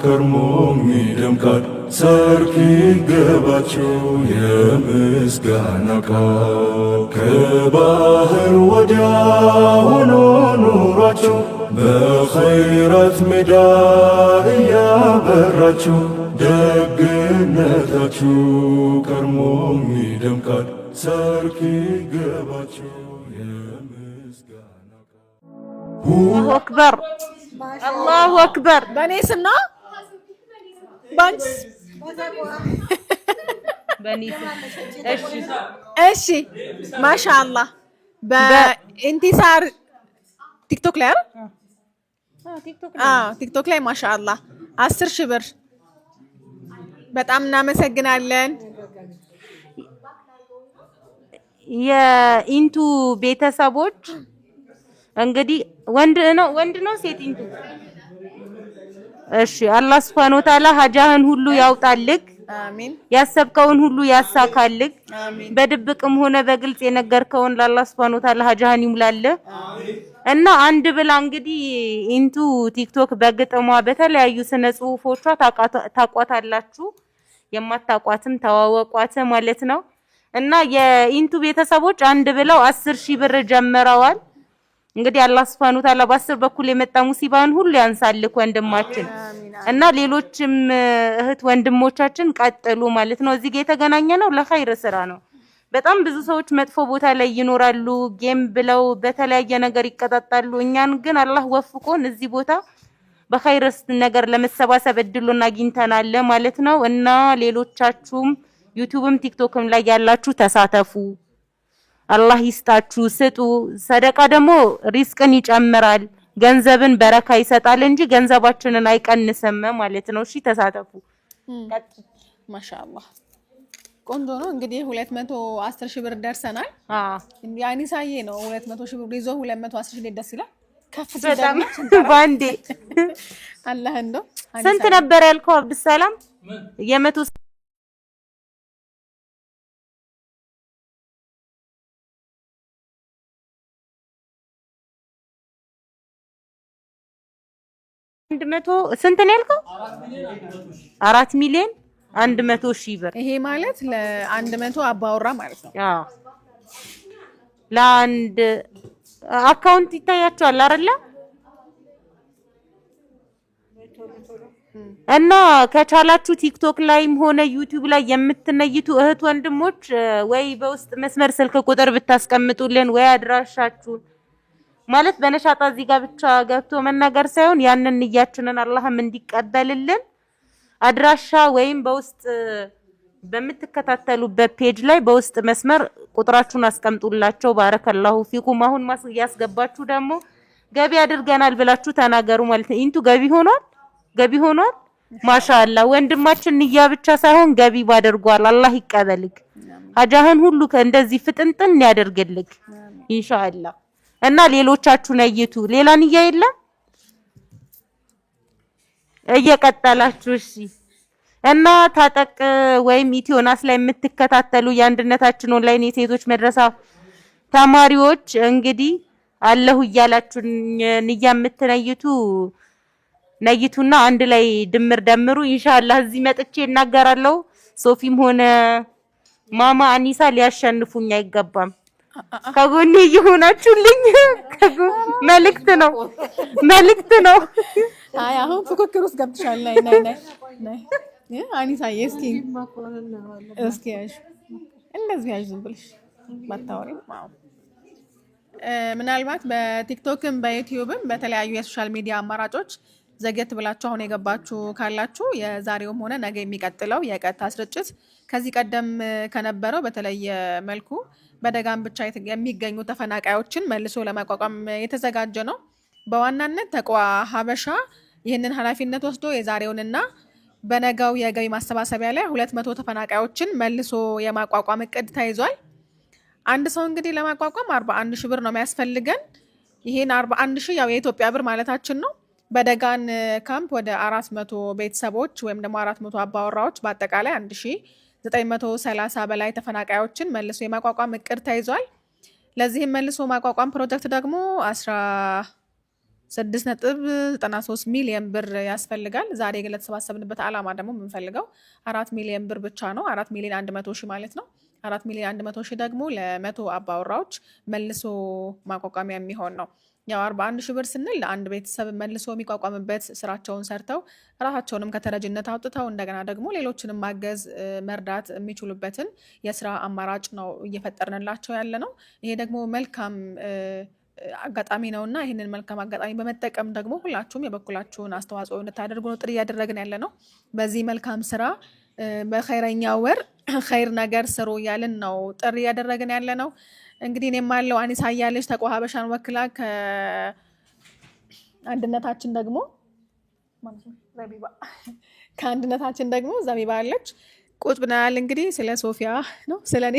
S8: ከርሞም ይደምቃል። ሰርክ ይገባችሁ የምስጋና ቃል ከባህር ወዲያ ሆኖ ኑሯችሁ በኸይራት ሜዳ እያበራችሁ ደግነታችሁ ከርሞም ይደምቃል። ሰርክ ይገባችሁ የምስጋና
S7: አላሁ አክበር አላሁ አክበር።
S5: በእኔ ስም ነው ባንስ
S7: በእኔ ስም
S5: እሺ ማሻአላህ በኢንቲሳር ቲክቶክ ላይ አይደል? ቲክቶክ ላይ ማሻአላህ 10,000 ብር በጣም እናመሰግናለን።
S7: የኢንቱ ቤተሰቦች እንግዲህ ወንድ ነው ሴት ኢንቱ? እሺ አላህ Subhanahu Wa Ta'ala ሀጃህን ሁሉ ያውጣልክ፣
S5: አሚን።
S7: ያሰብከውን ሁሉ ያሳካልክ፣
S5: አሚን።
S7: በድብቅም ሆነ በግልጽ የነገርከውን ለአላህ Subhanahu Wa Ta'ala ሀጃህን ይሙላልህ። እና አንድ ብላ እንግዲህ ኢንቱ ቲክቶክ በግጥሟ በተለያዩ ስነ ጽሁፎቿ ታቋታላችሁ፣ የማታቋትም ተዋወቋት ማለት ነው። እና የኢንቱ ቤተሰቦች አንድ ብለው 10,000 ብር ጀምረዋል። እንግዲህ አላህ Subhanahu Wa Ta'ala በአስር በኩል የመጣ ሙሲባን ሁሉ ያንሳልክ ወንድማችን። እና ሌሎችም እህት ወንድሞቻችን ቀጥሉ ማለት ነው። እዚህ ጋር የተገናኘ ነው ለኸይር ስራ ነው። በጣም ብዙ ሰዎች መጥፎ ቦታ ላይ ይኖራሉ፣ ጌም ብለው በተለያየ ነገር ይቀጣጣሉ። እኛን ግን አላህ ወፍቆን እዚህ ቦታ በኸይር ነገር ለመሰባሰብ እድሉን አግኝተናል ማለት ነው። እና ሌሎቻችሁም ዩቲዩብም ቲክቶክም ላይ ያላችሁ ተሳተፉ። አላህ ይስጣችሁ፣ ስጡ። ሰደቃ ደግሞ ሪዝቅን ይጨምራል፣ ገንዘብን በረካ ይሰጣል እንጂ ገንዘባችንን አይቀንስም ማለት ነው። እሺ ተሳተፉ።
S5: ማሻአላህ ቆንጆ ነው። እንግዲህ 210,000 ብር ደርሰናል። ያኒ ሳዬ ነው 200,000 ብር ይዞ 210,000 ደስ ይላል። ከፍ
S7: በጣም ባንዴ
S5: አላህ እንደው
S7: ስንት ነበር ያልከው አብዱሰላም? የመቶ ስንት ነው ያልከው? 4 ሚሊዮን 100,000 ብር።
S5: ይሄ ማለት ለ100 አባወራ ማለት ነው።
S7: ለአንድ አካውንት ይታያቸዋል አይደለ? እና ከቻላችሁ ቲክቶክ ላይም ሆነ ዩቲዩብ ላይ የምትነይቱ እህት ወንድሞች ወይ በውስጥ መስመር ስልክ ቁጥር ብታስቀምጡልን ወይ አድራሻችሁ ማለት በነሻጣ እዚህ ጋር ብቻ ገብቶ መናገር ሳይሆን ያንን ንያችንን አላህም እንዲቀበልልን አድራሻ ወይም በውስጥ በምትከታተሉበት ፔጅ ላይ በውስጥ መስመር ቁጥራችሁን አስቀምጡላቸው። ባረከላሁ ፊኩም። አሁን ያስገባችሁ ደግሞ ገቢ አድርገናል ብላችሁ ተናገሩ ማለት ነው። ኢንቱ ገቢ ሆኗል። ማሻአላ ወንድማችን ንያ ብቻ ሳይሆን ገቢ ባደርጓል። አላህ ይቀበልክ፣ ሀጃህን ሁሉ እንደዚህ ፍጥንጥን ያደርግልክ ኢንሻአላህ። እና ሌሎቻችሁ ነይቱ። ሌላ ንያ የለም እየቀጠላችሁ እሺ። እና ታጠቅ ወይም ኢትዮናስ ላይ የምትከታተሉ የአንድነታችን ኦንላይን የሴቶች መድረሳ ተማሪዎች እንግዲህ አለሁ እያላችሁ ንያ የምትነይቱ ነይቱና አንድ ላይ ድምር ደምሩ ኢንሻአላህ። እዚህ መጥቼ እናገራለሁ። ሶፊም ሆነ ማማ አኒሳ ሊያሸንፉኝ አይገባም። ከጎኔ እየሆናችሁልኝ መልእክት ነው።
S5: አይ አሁን ፉክክር ውስጥ ገብተሻል። ናይ አኒሳዬ እስኪ ያዥ እንደዚህ ያዥ ዝም ብለሽ ባታወሪ። ምናልባት በቲክቶክም በዩቲዩብም በተለያዩ የሶሻል ሚዲያ አማራጮች ዘገት ብላችሁ አሁን የገባችሁ ካላችሁ የዛሬውም ሆነ ነገ የሚቀጥለው የቀጥታ ስርጭት ከዚህ ቀደም ከነበረው በተለየ መልኩ በደጋም ብቻ የሚገኙ ተፈናቃዮችን መልሶ ለማቋቋም የተዘጋጀ ነው። በዋናነት ተቋ ሀበሻ ይህንን ኃላፊነት ወስዶ የዛሬውንና በነጋው የገቢ ማሰባሰቢያ ላይ 200 ተፈናቃዮችን መልሶ የማቋቋም እቅድ ተይዟል። አንድ ሰው እንግዲህ ለማቋቋም 41,000 ብር ነው የሚያስፈልገን። ይሄን 41,000 ያው የኢትዮጵያ ብር ማለታችን ነው። በደጋን ካምፕ ወደ 400 ቤተሰቦች ወይም ደግሞ 400 አባወራዎች በአጠቃላይ 1930 በላይ ተፈናቃዮችን መልሶ የማቋቋም እቅድ ተይዟል። ለዚህም መልሶ ማቋቋም ፕሮጀክት ደግሞ 6.93 ሚሊዮን ብር ያስፈልጋል። ዛሬ ግን ለተሰባሰብንበት ዓላማ ደግሞ የምንፈልገው 4 ሚሊዮን ብር ብቻ ነው። 4 ሚሊዮን 100 ሺህ ማለት ነው። 4 ሚሊዮን 100 ሺህ ደግሞ ለ100 አባወራዎች መልሶ ማቋቋሚያ የሚሆን ነው። ያው 41 ሺህ ብር ስንል ለአንድ ቤተሰብ መልሶ የሚቋቋምበት ስራቸውን ሰርተው ራሳቸውንም ከተረጅነት አውጥተው እንደገና ደግሞ ሌሎችንም ማገዝ መርዳት የሚችሉበትን የስራ አማራጭ ነው እየፈጠርንላቸው ያለ ነው። ይሄ ደግሞ መልካም አጋጣሚ ነውና ይህንን መልካም አጋጣሚ በመጠቀም ደግሞ ሁላችሁም የበኩላችሁን አስተዋጽኦ እንድታደርጉ ነው ጥሪ እያደረግን ያለ ነው። በዚህ መልካም ስራ በኸይረኛው ወር ኸይር ነገር ስሩ እያልን ነው ጥሪ እያደረግን ያለ ነው። እንግዲህ እኔም አለው አኒሳ እያለች ተቋ ሀበሻን ወክላ ከአንድነታችን ደግሞ ዘቢባ አለች። ቁጭ ብናል እንግዲህ ስለ ሶፊያ ነው ስለኔ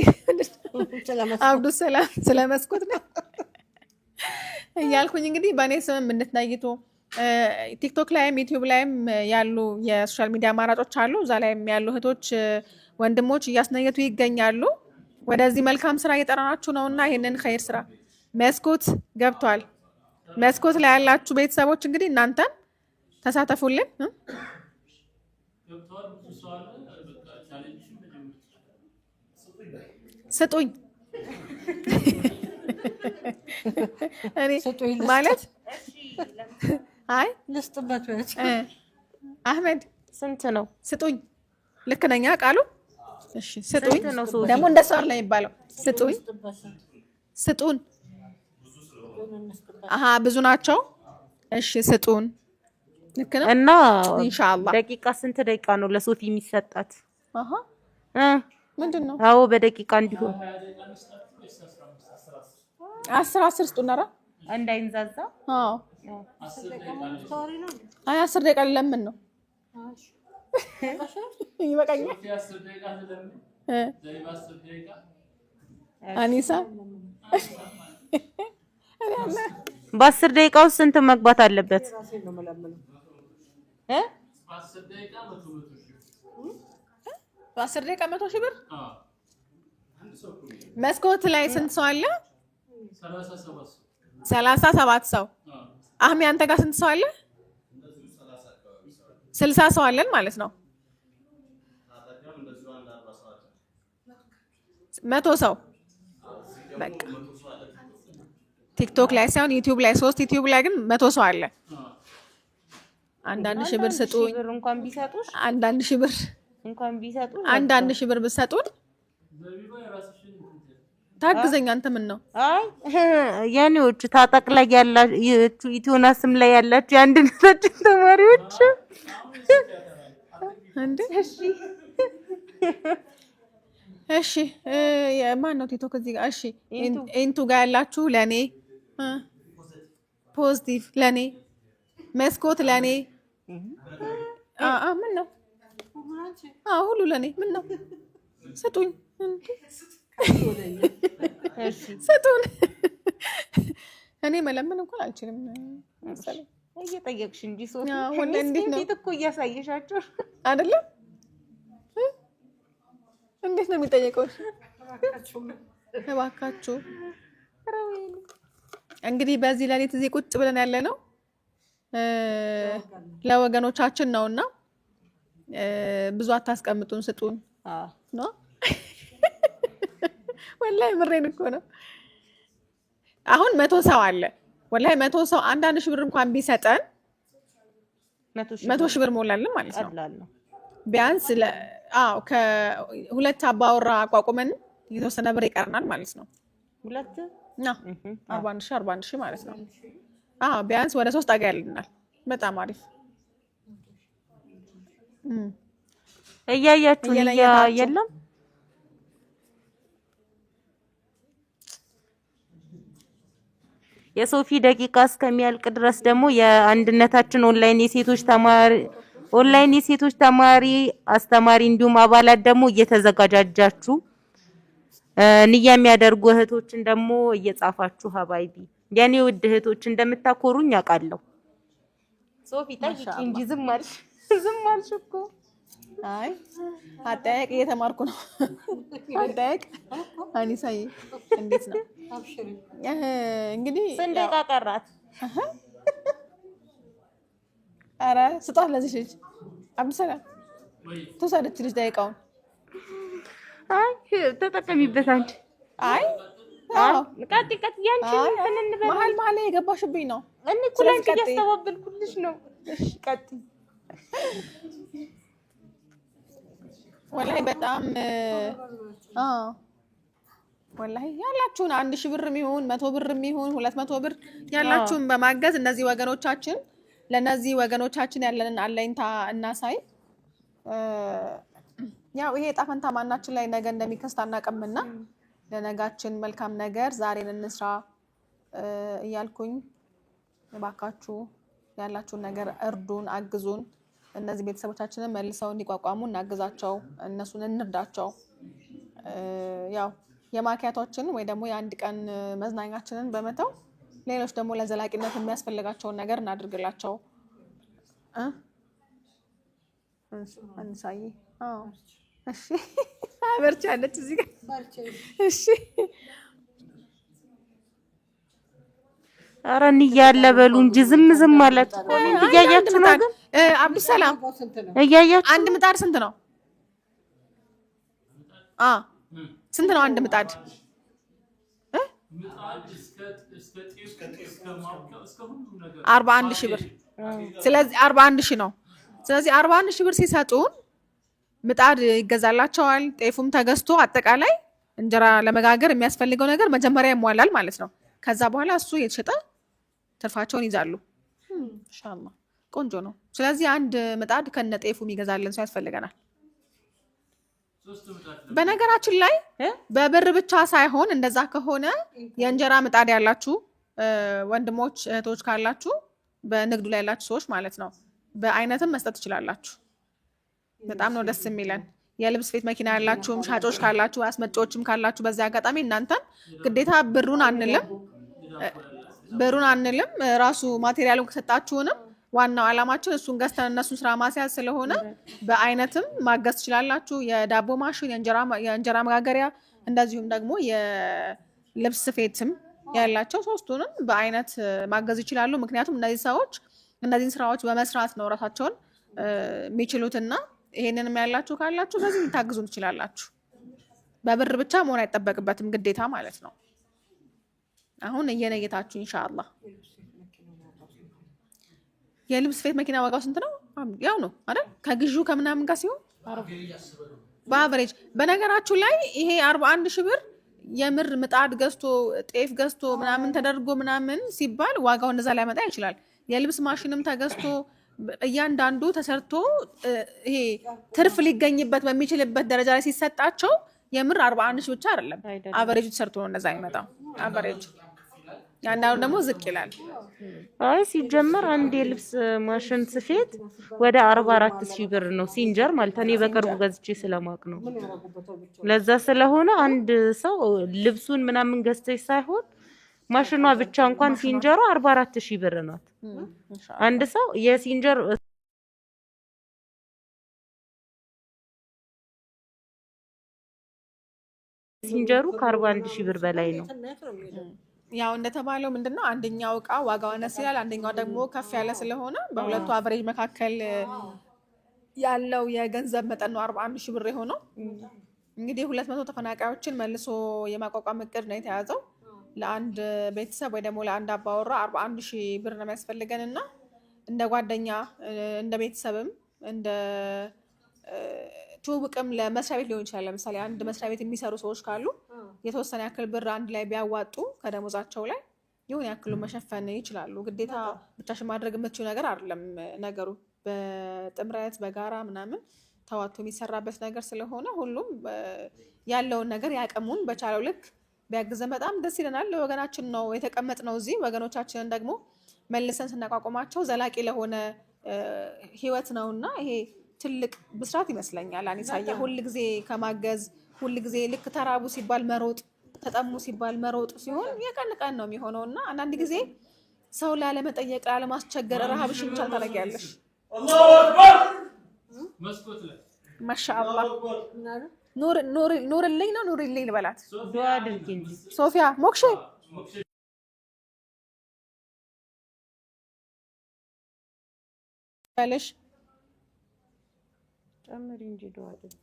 S5: አብዱሰላም ስለ መስኮት ነው እያልኩኝ እንግዲህ በእኔ ስም እንድትነይቱ ቲክቶክ ላይም ዩቲዩብ ላይም ያሉ የሶሻል ሚዲያ አማራጮች አሉ። እዛ ላይም ያሉ እህቶች ወንድሞች እያስነየቱ ይገኛሉ። ወደዚህ መልካም ስራ እየጠራናችሁ ነውና ይህንን ኸይር ስራ መስኮት ገብቷል። መስኮት ላይ ያላችሁ ቤተሰቦች እንግዲህ እናንተም ተሳተፉልን። ስጡኝ እኔ ማለት አይ
S6: ልስጥበት
S5: አህመድ
S7: ስንት ነው?
S5: ስጡኝ። ልክ ነኝ ቃሉ? እሺ ስጡኝ። ደግሞ እንደሱ አይደል የሚባለው? ስጡን። አሃ ብዙ ናቸው። እሺ ስጡን። ልክ ነው።
S7: እና
S5: ኢንሻአላህ
S7: ደቂቃ ስንት ደቂቃ ነው ለሶፊ የሚሰጣት?
S5: አሃ ምንድነው?
S7: አዎ በደቂቃ እንዲሆን
S5: 10 ስጡን። ኧረ
S7: እንዳይንዛዛ።
S5: አዎ አይ 10 ደቂቃ ለምን ነው? ይበቃኛል። አኒሳ
S7: በ10 ደቂቃ ውስጥ ስንት መግባት አለበት?
S5: በ10 ደቂቃ 100 ሺህ ብር። መስኮት ላይ ስንት ሰው አለ? 37 ሰው። አህሜ አንተ ጋር ስንት ሰው አለ? 60 ሰው አለን ማለት ነው። 100 ሰው በቃ ቲክቶክ ላይ ሳይሆን ዩቲዩብ ላይ 3 ዩቲዩብ ላይ ግን 100 ሰው አለ። አንዳንድ ሺህ ብር ስጡኝ።
S7: እንኳን ቢሰጡሽ
S5: አንዳንድ ሺህ ብር
S7: እንኳን ቢሰጡሽ
S5: አንዳንድ ሺህ ብር ብትሰጡን ታግዘኝ። አንተ ምን ነው?
S7: አይ ያኔዎች ታጠቅ ላይ ያላችሁ ኢትዮናስም ላይ ያላችሁ የአንድነታችን ተማሪዎች
S5: እንዴ እሺ ማን ነው ቲክቶክ እዚህ ጋር? እሺ ኢንቱ ጋር ያላችሁ ለኔ ፖዚቲቭ ለኔ መስኮት ለኔ ምን ነው? ሁሉ ለኔ ምን ነው? ስጡኝ ስጡን። እኔ መለመን እንኳን አልችልም መሰለኝ።
S7: እየጠየቅሽ እንጂ ሶፊ
S5: ሁሌ እንዴት ነው
S7: እኮ እያሳየሻቸው
S5: አይደለም? እንዴት ነው የሚጠየቀው? እባካችሁ እንግዲህ በዚህ ሌሊት እዚህ ቁጭ ብለን ያለ ነው ለወገኖቻችን ነውና ብዙ አታስቀምጡን፣ ስጡን ነው። ወላሂ ምሬን እኮ ነው። አሁን 100 ሰው አለ። ወላሂ 100 ሰው አንዳንድ ሺህ ብር እንኳን ቢሰጠን 100 ሺህ ብር ሞላልን ማለት ነው። ቢያንስ ከሁለት አባወራ አቋቁመን የተወሰነ ብር ይቀርናል ማለት ነው።
S7: ሁለት
S5: 41 ሺህ ማለት ነው። ቢያንስ ወደ 3 አጋ ያልናል። በጣም አሪፍ
S7: እያያችሁ የለም የሶፊ ደቂቃ እስከሚያልቅ ድረስ ደግሞ የአንድነታችን ኦንላይን የሴቶች ተማሪ አስተማሪ እንዲሁም አባላት ደግሞ እየተዘጋጃጃችሁ ንያ የሚያደርጉ እህቶችን ደግሞ እየጻፋችሁ ሀባይቢ የኔ ውድ እህቶች እንደምታኮሩኝ አውቃለሁ። ሶፊ ጠይቂ እንጂ ዝም አልሽ እኮ።
S5: አይ አጠያየቅ እየተማርኩ ነው። አጠያየቅ አኒሳዬ እንዴት ነው? እንግዲህ
S7: ስንት ደቂቃ ቀራት?
S5: ኧረ ስጧት ለዚህ ልጅ አብዱሰላም ተወሰደች ልጅ ደቂቃውን
S7: አይ ተጠቀሚበት አንቺ
S5: አይ
S7: ቀጥ ያንቺ
S5: መሀል ላይ የገባሽብኝ ነው
S7: እኔ እኮ ላንቺ ያስተባበልኩልሽ ነው እሺ ቀጥ
S5: ወላሂ በጣም ወላሂ ያላችሁን 1000 ብርም ይሁን 100 ብርም ይሁን 200 ብር ያላችሁን በማገዝ እነዚህ ወገኖቻችን ለነዚህ ወገኖቻችን ያለንን አለኝታ እናሳይ። ያው ይሄ ጣፈንታ ማናችን ላይ ነገ እንደሚከስት አናውቅምና ለነጋችን መልካም ነገር ዛሬን እንስራ እያልኩኝ እባካችሁ ያላችሁን ነገር እርዱን፣ አግዙን። እነዚህ ቤተሰቦቻችንን መልሰው እንዲቋቋሙ እናግዛቸው፣ እነሱን እንርዳቸው። ያው የማኪያቶችን ወይ ደግሞ የአንድ ቀን መዝናኛችንን በመተው ሌሎች ደግሞ ለዘላቂነት የሚያስፈልጋቸውን ነገር እናድርግላቸው። አንሳይ እሺ በርቺ አለች እዚህ ጋር እሺ
S7: ኧረ እንያለ በሉ እንጂ ዝም ማለት እያያችሁ ነው። ግን
S5: አብዱሰላም
S7: እያያችሁ
S5: አንድ ምጣድ ስንት ነው? ስንት ነው አንድ ምጣድ? እስከ 41,000 ብር። ስለዚህ 41,000 ነው። ስለዚህ 41,000 ብር ሲሰጡን ምጣድ ይገዛላቸዋል። ጤፉም ተገዝቶ አጠቃላይ እንጀራ ለመጋገር የሚያስፈልገው ነገር መጀመሪያ ይሟላል ማለት ነው። ከዛ በኋላ እሱ የተሸጠ ትርፋቸውን ይዛሉ። ኢንሻአላህ ቆንጆ ነው። ስለዚህ አንድ ምጣድ ከነ ጤፉ የሚገዛልን ሰው ያስፈልገናል። በነገራችን ላይ በብር ብቻ ሳይሆን እንደዛ ከሆነ የእንጀራ ምጣድ ያላችሁ ወንድሞች እህቶች ካላችሁ በንግዱ ላይ ያላችሁ ሰዎች ማለት ነው በአይነትም መስጠት ትችላላችሁ። በጣም ነው ደስ የሚለን። የልብስ ቤት መኪና ያላችሁም ሻጮች ካላችሁ አስመጪዎችም ካላችሁ በዚህ አጋጣሚ እናንተን ግዴታ ብሩን አንልም ራሱ ማቴሪያሉን ከሰጣችሁንም ዋናው ዓላማችን እሱን ገዝተን እነሱን ስራ ማስያዝ ስለሆነ በአይነትም ማገዝ ትችላላችሁ። የዳቦ ማሽን፣ የእንጀራ መጋገሪያ እንደዚሁም ደግሞ የልብስ ስፌትም ያላቸው ሶስቱንም በአይነት ማገዝ ይችላሉ። ምክንያቱም እነዚህ ሰዎች እነዚህን ስራዎች በመስራት ነው ራሳቸውን የሚችሉትና ይሄንንም ያላችሁ ካላችሁ በዚህ ልታግዙን ትችላላችሁ። በብር ብቻ መሆን አይጠበቅበትም ግዴታ ማለት ነው። አሁን እየነየታችሁ ኢንሻአላህ። የልብስ ስፌት መኪና ዋጋው ስንት ነው? ያው ነው አይደል? ከግዢው ከምናምን ጋር ሲሆን በአቨሬጅ በነገራችሁ ላይ ይሄ 41,000 ብር የምር ምጣድ ገዝቶ ጤፍ ገዝቶ ምናምን ተደርጎ ምናምን ሲባል ዋጋው እንደዛ ሊያመጣ ይችላል። የልብስ ማሽንም ተገዝቶ እያንዳንዱ ተሰርቶ ይሄ ትርፍ ሊገኝበት በሚችልበት ደረጃ ላይ ሲሰጣቸው የምር 41,000 ብቻ አይደለም አቨሬጅ ተሰርቶ ነው እንደዛ ይመጣው። አቨሬጅ ያንዳንዱ ደግሞ ዝቅ ይላል።
S7: አይ ሲጀመር አንድ የልብስ ማሽን ስፌት ወደ 44,000 ብር ነው ሲንጀር ማለት እኔ በቅርቡ ገዝቼ ስለማቅ ነው። ለዛ ስለሆነ አንድ ሰው ልብሱን ምናምን ገዝተሽ ሳይሆን ማሽኗ ብቻ እንኳን ሲንጀሯ 44,000 ብር ናት። አንድ ሰው የሲንጀር ሲንጀሩ ከ41,000 ብር በላይ ነው።
S5: ያው እንደተባለው ምንድነው አንደኛው እቃ ዋጋው አነስ ይላል፣ አንደኛው ደግሞ ከፍ ያለ ስለሆነ በሁለቱ አቨሬጅ መካከል ያለው የገንዘብ መጠን ነው 41,000 ብር የሆነው። እንግዲህ 200 ተፈናቃዮችን መልሶ የማቋቋም እቅድ ነው የተያዘው። ለአንድ ቤተሰብ ወይ ደግሞ ለአንድ አባወራ 41,000 ብር ነው የሚያስፈልገንና እንደ ጓደኛ እንደ ቤተሰብም እንደ ትውውቅም ለመስሪያ ቤት ሊሆን ይችላል። ለምሳሌ አንድ መስሪያ ቤት የሚሰሩ ሰዎች ካሉ የተወሰነ ያክል ብር አንድ ላይ ቢያዋጡ ከደሞዛቸው ላይ ይሁን ያክሉ መሸፈን ይችላሉ። ግዴታ ብቻሽን ማድረግ የምትችው ነገር አይደለም ነገሩ። በጥምረት በጋራ ምናምን ተዋቶ የሚሰራበት ነገር ስለሆነ ሁሉም ያለውን ነገር ያቀሙን በቻለው ልክ ቢያግዘን በጣም ደስ ይለናል። ለወገናችን ነው የተቀመጥነው እዚህ። ወገኖቻችንን ደግሞ መልሰን ስናቋቁማቸው ዘላቂ ለሆነ ህይወት ነውና ይሄ ትልቅ ብስራት ይመስለኛል። አኒሳዬ ሁል ጊዜ ከማገዝ ሁል ጊዜ ልክ ተራቡ ሲባል መሮጥ፣ ተጠሙ ሲባል መሮጥ ሲሆን የቀን ቀን ነው የሚሆነውና አንዳንድ ጊዜ ሰው ላለመጠየቅ ላለማስቸገር ረሃብሽን ቻል ታደርጊያለሽ። ማሻአላህ ኑርልኝ ነው ኑርልኝ ልበላት
S7: ዱአ አድርጊ እንጂ
S5: ሶፊያ ሞክሼ ባለሽ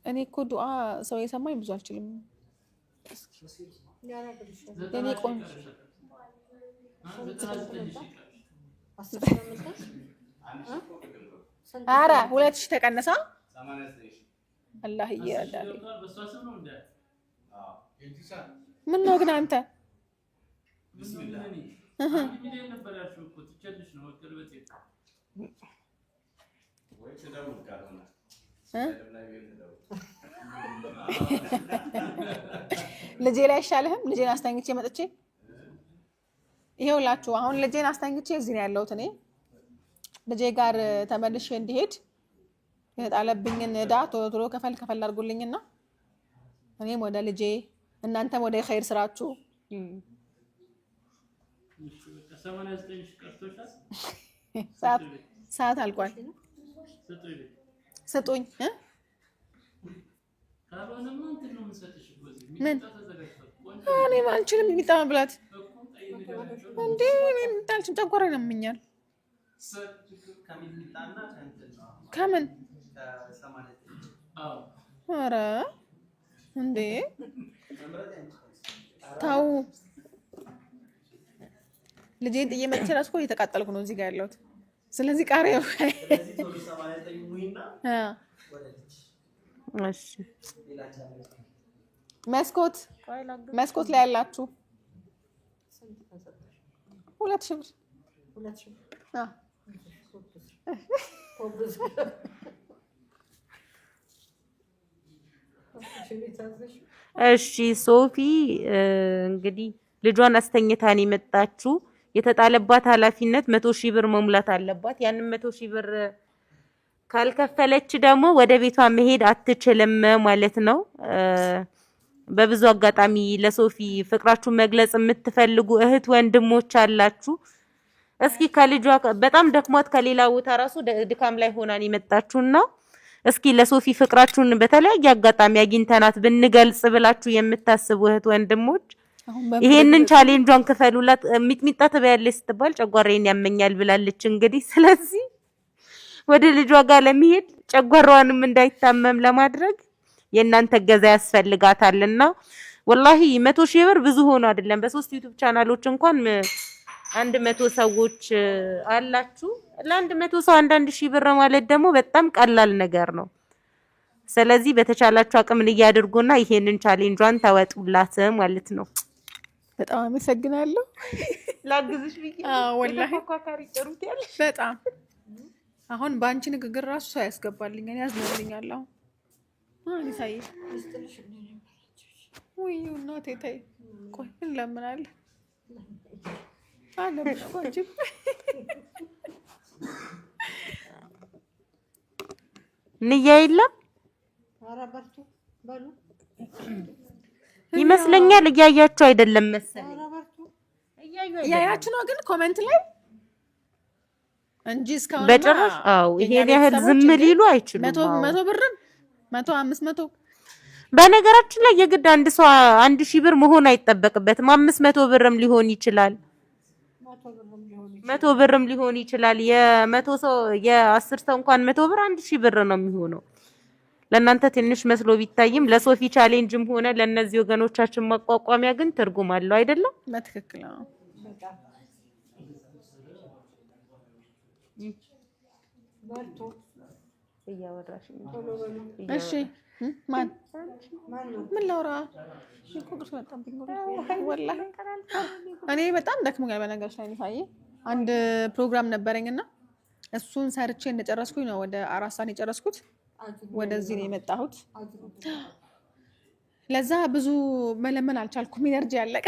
S5: እኔ እኮ ዱዓ ሰው የሰማኝ ብዙ አልችልም። የኔ ቆንጆ ኧረ 2000 ተቀነሳ። አላህ ይረዳል። ምን ነው ግን አንተ ልጄ ላይ አይሻልህም? ልጄን አስተኝቼ መጥቼ ይሄውላችሁ አሁን ልጄን አስተኝቼ እዚህ ነው ያለሁት። እኔ ልጄ ጋር ተመልሼ እንዲሄድ የጣለብኝን ዕዳ ቶሎ ቶሎ ከፈል አድርጉልኝና እኔም ወደ ልጄ እናንተም ወደ ኸይር ስራችሁ። ሰዓት አልቋል። ስጡኝ። ምን እኔ አንችልም የሚጣ መብላት እንዴ? እኔ የምጣልችም ጨጓራ ያመኛል። ከምን ኧረ እንዴ ታው ልጄን ጥዬ መጥቼ እራሱ እኮ እየተቃጠልኩ ነው እዚህ ጋር ያለሁት። ስለዚህ ቃሪያ እሺ መስኮት ላይ ያላችሁ 2000 ብር
S7: እሺ ሶፊ እንግዲህ ልጇን አስተኝታን የመጣችው የተጣለባት ኃላፊነት 100,000 ብር መሙላት አለባት። ያንን 100,000 ብር ካልከፈለች ደግሞ ወደ ቤቷ መሄድ አትችልም ማለት ነው። በብዙ አጋጣሚ ለሶፊ ፍቅራችሁ መግለጽ የምትፈልጉ እህት ወንድሞች አላችሁ። እስኪ ከልጇ በጣም ደክሟት ከሌላ ቦታ ራሱ ድካም ላይ ሆናን የመጣችውና እስኪ ለሶፊ ፍቅራችሁን በተለያየ አጋጣሚ አግኝተናት ብንገልጽ ብላችሁ የምታስቡ እህት ወንድሞች ይሄንን ቻሌንጇን ክፈሉላት። ሚጥሚጣ ትበያለች ስትባል ጨጓራዬን ያመኛል ብላለች። እንግዲህ ስለዚህ ወደ ልጇ ጋር ለመሄድ ጨጓራዋንም እንዳይታመም ለማድረግ የእናንተ እገዛ ያስፈልጋታልና ወላሂ 100,000 ብር ብዙ ሆኖ አይደለም። በ3 ዩቲዩብ ቻናሎች እንኳን 100 ሰዎች አላችሁ። ለ100 ሰው 1,000 ብር ማለት ደግሞ በጣም ቀላል ነገር ነው። ስለዚህ በተቻላችሁ አቅም እያድርጉና ይሄንን ቻሌንጇን ተወጡላት ማለት ነው።
S5: በጣም አመሰግናለሁ።
S7: ላግዝሽ ብዬ
S5: ወላሂ
S7: ተኳካሪ ጥሩት ያለ
S5: በጣም አሁን ባንቺ ንግግር ራሱ ሰው ያስገባልኝ እኔ ያዝነልኛል። አሁን ሳይ ወይ እናቴ ታይ ቆይ እንለምናለን አለብሽ ቆንጆ
S7: ንያ የለም ይመስለኛል። እያያችሁ አይደለም መሰለኝ
S5: እያያችሁ ነው ግን ኮሜንት ላይ እንጂ እስካሁን
S7: በጭራሽ ይሄን ያህል ዝም ሊሉ አይችሉም።
S5: 100 ብርም 100 500
S7: በነገራችን ላይ የግድ አንድ ሰው 1,000 ብር መሆን አይጠበቅበትም። 500 ብርም ሊሆን ይችላል፣ 100 ብርም ሊሆን ይችላል። የ100 ሰው የ10 ሰው እንኳን 100 ብር 1,000 ብር ነው የሚሆነው። ለእናንተ ትንሽ መስሎ ቢታይም ለሶፊ ቻሌንጅም ሆነ ለነዚህ ወገኖቻችን ማቋቋሚያ ግን ትርጉም አለው አይደለም?
S5: በትክክል ነው። እሺ ማን ምን ላውራ ወላሂ እኔ በጣም ደክሞኛል። በነገርሽ ላይ ንፋዬ አንድ ፕሮግራም ነበረኝና እሱን ሰርቼ እንደጨረስኩኝ ነው ወደ 4 ሰዓት የጨረስኩት። ወደዚህ ነው የመጣሁት። ለዛ ብዙ መለመን አልቻልኩም። ኢነርጂ ያለቀ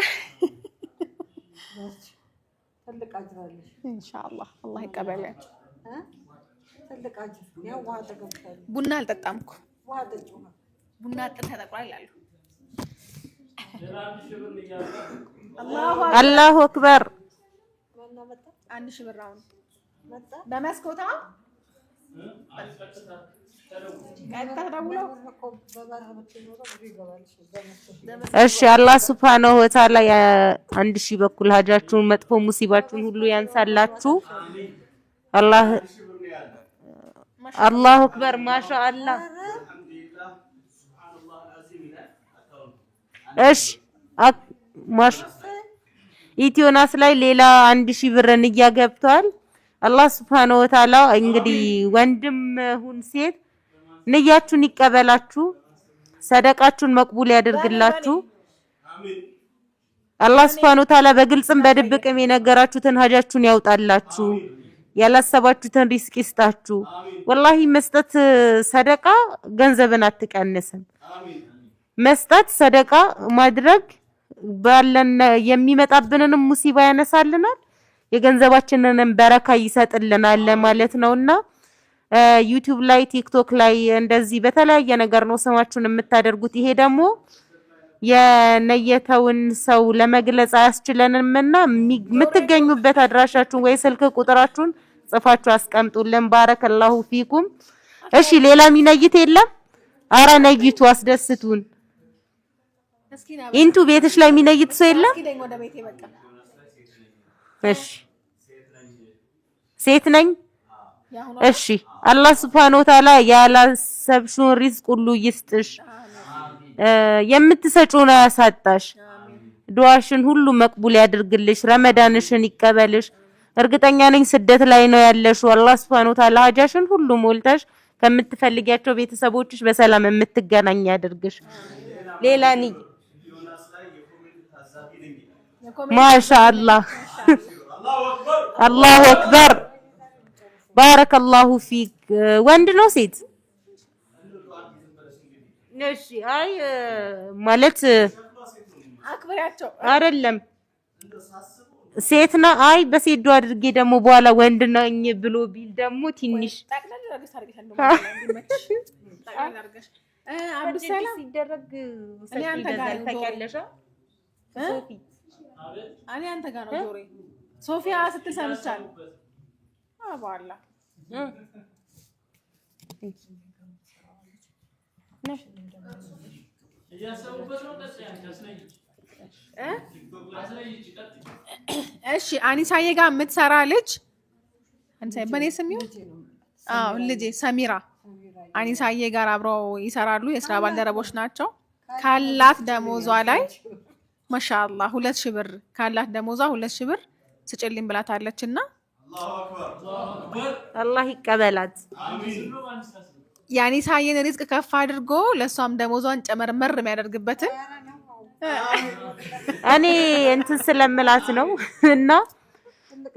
S6: ትልቅ አጅር አለሽ
S5: ኢንሻአላህ። አላህ ይቀበለን።
S6: ትልቅ አጅር ያው ውሃ ተገብቷል።
S5: ቡና አልጠጣም እኮ
S6: ውሃ ጠጡ።
S5: ቡና ተጠቅሯል ይላሉ።
S7: አላሁ አክበር
S5: 1,000 ብር አሁን በመስኮታ
S7: እሺ አላህ ሱብሃነሁ ወተዓላ 1,000 በኩል ሀጃችሁን መጥፎ ሙሲባችሁን ሁሉ ያንሳላችሁ። አላህ አላሁ አክበር ማሻአላህ። እሺ ማሽ ኢትዮናስ ላይ ሌላ 1000 ብር ንያ ገብቷል። አላህ Subhanahu Wa Ta'ala እንግዲህ ወንድም ሁን ሴት ንያችሁን ይቀበላችሁ፣ ሰደቃችሁን መቅቡል ያደርግላችሁ። አላህ Subhanahu Wa Ta'ala በግልጽም በድብቅም የነገራችሁትን ሀጃችሁን ያውጣላችሁ፣ ያላሰባችሁትን ሪስክ ይስጣችሁ። ወላሂ መስጠት ሰደቃ ገንዘብን አትቀንስም። መስጠት ሰደቃ ማድረግ ባለን የሚመጣብንን ሙሲባ ያነሳልናል፣ የገንዘባችንንም በረካ ይሰጥልናል ማለት ነውና ዩቲዩብ ላይ ቲክቶክ ላይ እንደዚህ በተለያየ ነገር ነው ስማችሁን የምታደርጉት። ይሄ ደግሞ የነየተውን ሰው ለመግለጽ አያስችለንምና የምትገኙበት አድራሻችሁን ወይ ስልክ ቁጥራችሁን ጽፋችሁ አስቀምጡልን። ባረከላሁ ፊኩም። እሺ ሌላ ሚነይት የለም? አረ ነይቱ አስደስቱን። ኢንቱ ቤትሽ ላይ ሚነይት ሰው የለም? እሺ ሴት ነኝ። እሺ አላህ Subhanahu Wa Ta'ala ያላሰብሽውን ሪዝቅ ሁሉ ይስጥሽ፣ የምትሰጪውን አያሳጣሽ፣ ዱዓሽን ሁሉ መቅቡል ያድርግልሽ፣ ረመዳንሽን ይቀበልሽ። እርግጠኛ ነኝ ስደት ላይ ነው ያለሽው። አላህ Subhanahu Wa Ta'ala ሀጃሽን ሁሉ ሞልተሽ ከምትፈልጊያቸው ቤተሰቦችሽ በሰላም የምትገናኝ ያድርግሽ። ሌላ ነኝ ማሻአላህ አላሁ አክበር ባረከላሁ ፊክ። ወንድ ነው ሴት? እሺ አይ ማለት አክብራቸው አይደለም ሴት ነው። አይ በሴት ዱአ አድርጌ ደግሞ በኋላ ወንድ ነኝ ብሎ ቢል ደግሞ ትንሽ አብዱሰላም ሲደረግ እኔ አንተ ጋር ነው ታውቂያለሽ። ሶፊ እኔ አንተ ጋር ነው ጆሮዬ ሶፊያ ስትል ሰምቻለሁ። አባላ እሺ አኒሳዬ ጋር የምትሰራ ልጅ አንተ በኔ ስም ይሁን ልጄ ሰሚራ አኒሳዬ ጋር አብረው ይሰራሉ። የስራ ባልደረቦች ናቸው። ካላት ደሞዟ ላይ ማሻአላህ 2000 ብር ካላት ደሞዟ 2000 ብር ስጭልኝ ብላታለችና አላህ ይቀበላት። የአኒሳዬን ሪዝቅ ከፍ አድርጎ ለሷም ደሞዟን ጨመርመር የሚያደርግበትን እኔ እንትን ስለምላት ነው እና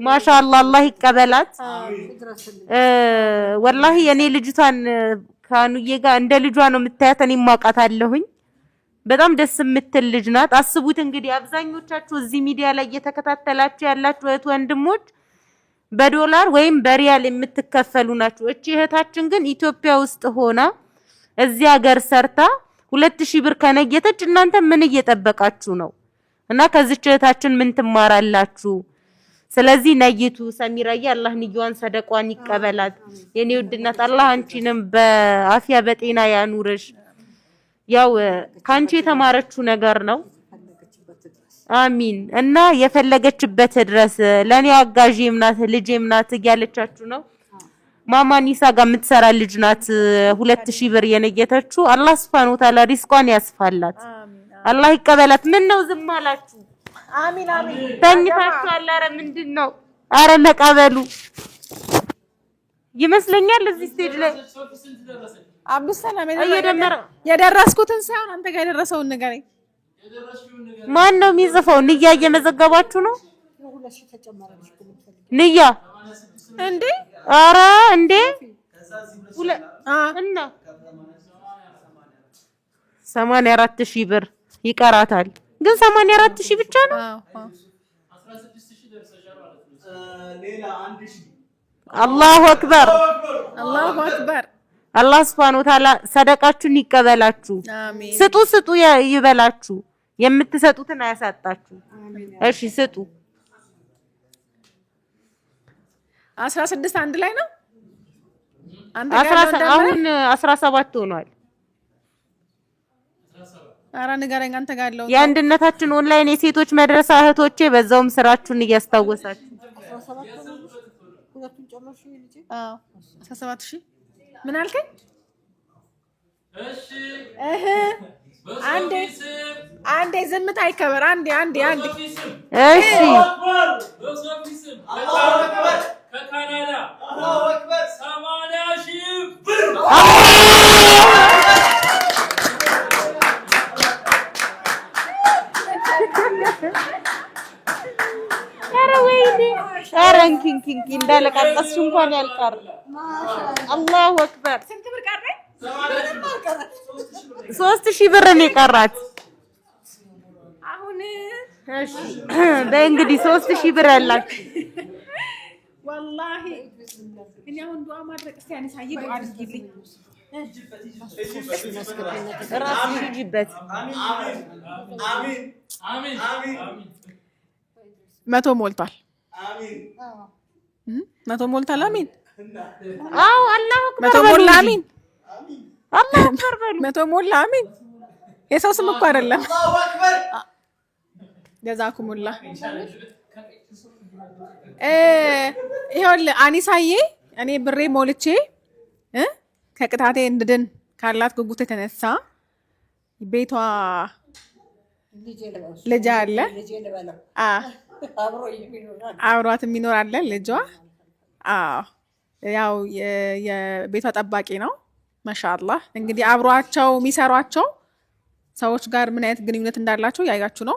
S7: ማሻአላህ አላህ ይቀበላት። ወላሂ የኔ ልጅቷን ካኑዬ ጋር እንደ ልጇ ነው የምታያት። እኔ ማውቃታለሁኝ። በጣም ደስ የምትል ልጅ ናት። አስቡት እንግዲህ አብዛኞቻችሁ እዚህ ሚዲያ ላይ እየተከታተላችሁ ያላችሁ እህት ወንድሞች በዶላር ወይም በሪያል የምትከፈሉ ናችሁ። እቺ እህታችን ግን ኢትዮጵያ ውስጥ ሆና እዚህ ሀገር ሰርታ 2000 ብር ከነየተች እናንተ ምን እየጠበቃችሁ ነው? እና ከዚች እህታችን ምን ትማራላችሁ? ስለዚህ ነይቱ ሰሚራዬ አላህ ንያዋን ሰደቋን ይቀበላት። የኔ ውድናት አላህ አንቺንም በአፊያ በጤና ያኑርሽ። ያው ካንቺ የተማረችው ነገር ነው። አሚን እና የፈለገችበት ድረስ ለኔ አጋዥም ናት ልጄም ናት እያለቻችሁ ነው። ማማ ኒሳ ጋር የምትሰራ ልጅ ናት 2000 ብር የነየተችው። አላህ Subhanahu Wa Ta'ala ሪስቋን ያስፋላት። አላህ ይቀበላት። ምን ነው ዝም አላችሁ? አሚን አሚን። ተኝታችኋል? ኧረ ምንድነው? ኧረ ነቃበሉ ይመስለኛል እዚህ ስቴጅ ላይ አብዱሰላም የደረስኩትን ሳይሆን አንተ ጋር የደረሰውን ንገረኝ። ማን ነው የሚጽፈው? ንያ እየመዘገባችሁ ነው? ንያ እንዴ? ኧረ እንዴ እና 84000 ብር ይቀራታል። ግን 84000 ብቻ ነው። አላሁ አክበር አላሁ አክበር። አላህ Subhanahu Wa Ta'ala ሰደቃችሁን ይቀበላችሁ። ስጡ ስጡ ይበላችሁ። የምትሰጡትን አያሳጣችሁ። እሺ ስጡ። 16 አንድ ላይ ነው። አሁን 17 ሆኗል። ኧረ ንገረኝ አንተ ጋር ያለው የአንድነታችን ኦንላይን የሴቶች መድረሳ እህቶቼ በዛውም ስራችሁን እያስታወሳችሁ 17000
S5: ምን አልከኝ? አንዴ ዝምታ አይከበር። አንዴ
S7: እሺ
S10: ከካናዳ 80,000 ብር
S7: ኧረ እንኪ እንዳለቃቀስሽ እንኳን ያልቀር። አላሁ አክበር።
S5: ስንት ብር ቀረኝ?
S7: 3,000 ብር ነው የቀራት።
S5: አሁን
S7: እሺ በእንግዲህ 3,000 ብር አላችሁ።
S5: ወላሂ እኔ አሁን ዱዓ ማድረግ እስቲ አነሳይ ዱዓ አድርጊልኝ።
S7: ራስሽ ሂጂበት።
S10: አሜን
S5: 100 ሞልቷል። አሜን 100 ሞልቷል። አሜን
S7: አዎ አላሁ አክበር።
S5: 100 ሞላ። አሜን
S7: አላሁ አክበር በሉ።
S5: 100 ሞላ። አሜን የሰው ስም እኮ አይደለም። አላሁ አክበር። ጀዛኩሙላህ። ይኸውልህ አኒሳዬ እኔ ብሬ ሞልቼ ከቅጣቴ እንድድን ካላት ጉጉት የተነሳ ቤቷ ልጅ አለ አብሯት የሚኖር አለ ልጇ። ያው የቤቷ ጠባቂ ነው። ማሻአላህ እንግዲህ አብሯቸው የሚሰሯቸው ሰዎች ጋር ምን አይነት ግንኙነት እንዳላቸው ያያችሁ ነው።